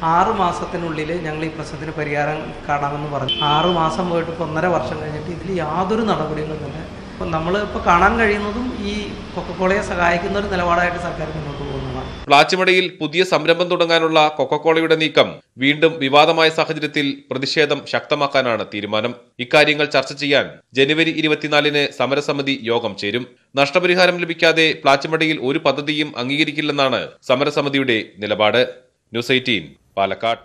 6 മാസത്തിനുള്ളിൽ ഞങ്ങൾ ഈ പ്രശ്നത്തിന് പരിഹാരം കാണാമെന്ന് പറഞ്ഞു. 6 മാസം പോയിട്ട് ഇപ്പോൾ 1.5 വർഷം കഴിഞ്ഞിട്ട് ഇതിൽ യാതൊരു നടപടികളും തന്നെ ഇപ്പം നമ്മളിപ്പോൾ കാണാൻ കഴിയുന്നതും ഈ കൊക്കക്കോളയെ സഹായിക്കുന്ന ഒരു നിലപാടായിട്ട് സർക്കാർ മുന്നോട്ട് പോകുന്നതാണ്. പ്ലാച്ചിമടയിൽ പുതിയ സംരംഭം തുടങ്ങാനുള്ള കൊക്കക്കോളയുടെ നീക്കം വീണ്ടും വിവാദമായ സാഹചര്യത്തിൽ പ്രതിഷേധം ശക്തമാക്കാനാണ് തീരുമാനം. ഇക്കാര്യങ്ങൾ ചർച്ച ചെയ്യാൻ ജനുവരി 24-ന് സമരസമിതി യോഗം ചേരും. നഷ്ടപരിഹാരം ലഭിക്കാതെ പ്ലാച്ചിമടയിൽ ഒരു പദ്ധതിയും അംഗീകരിക്കില്ലെന്നാണ് സമരസമിതിയുടെ നിലപാട്. ന്യൂസ് 18 പാലക്കാട്.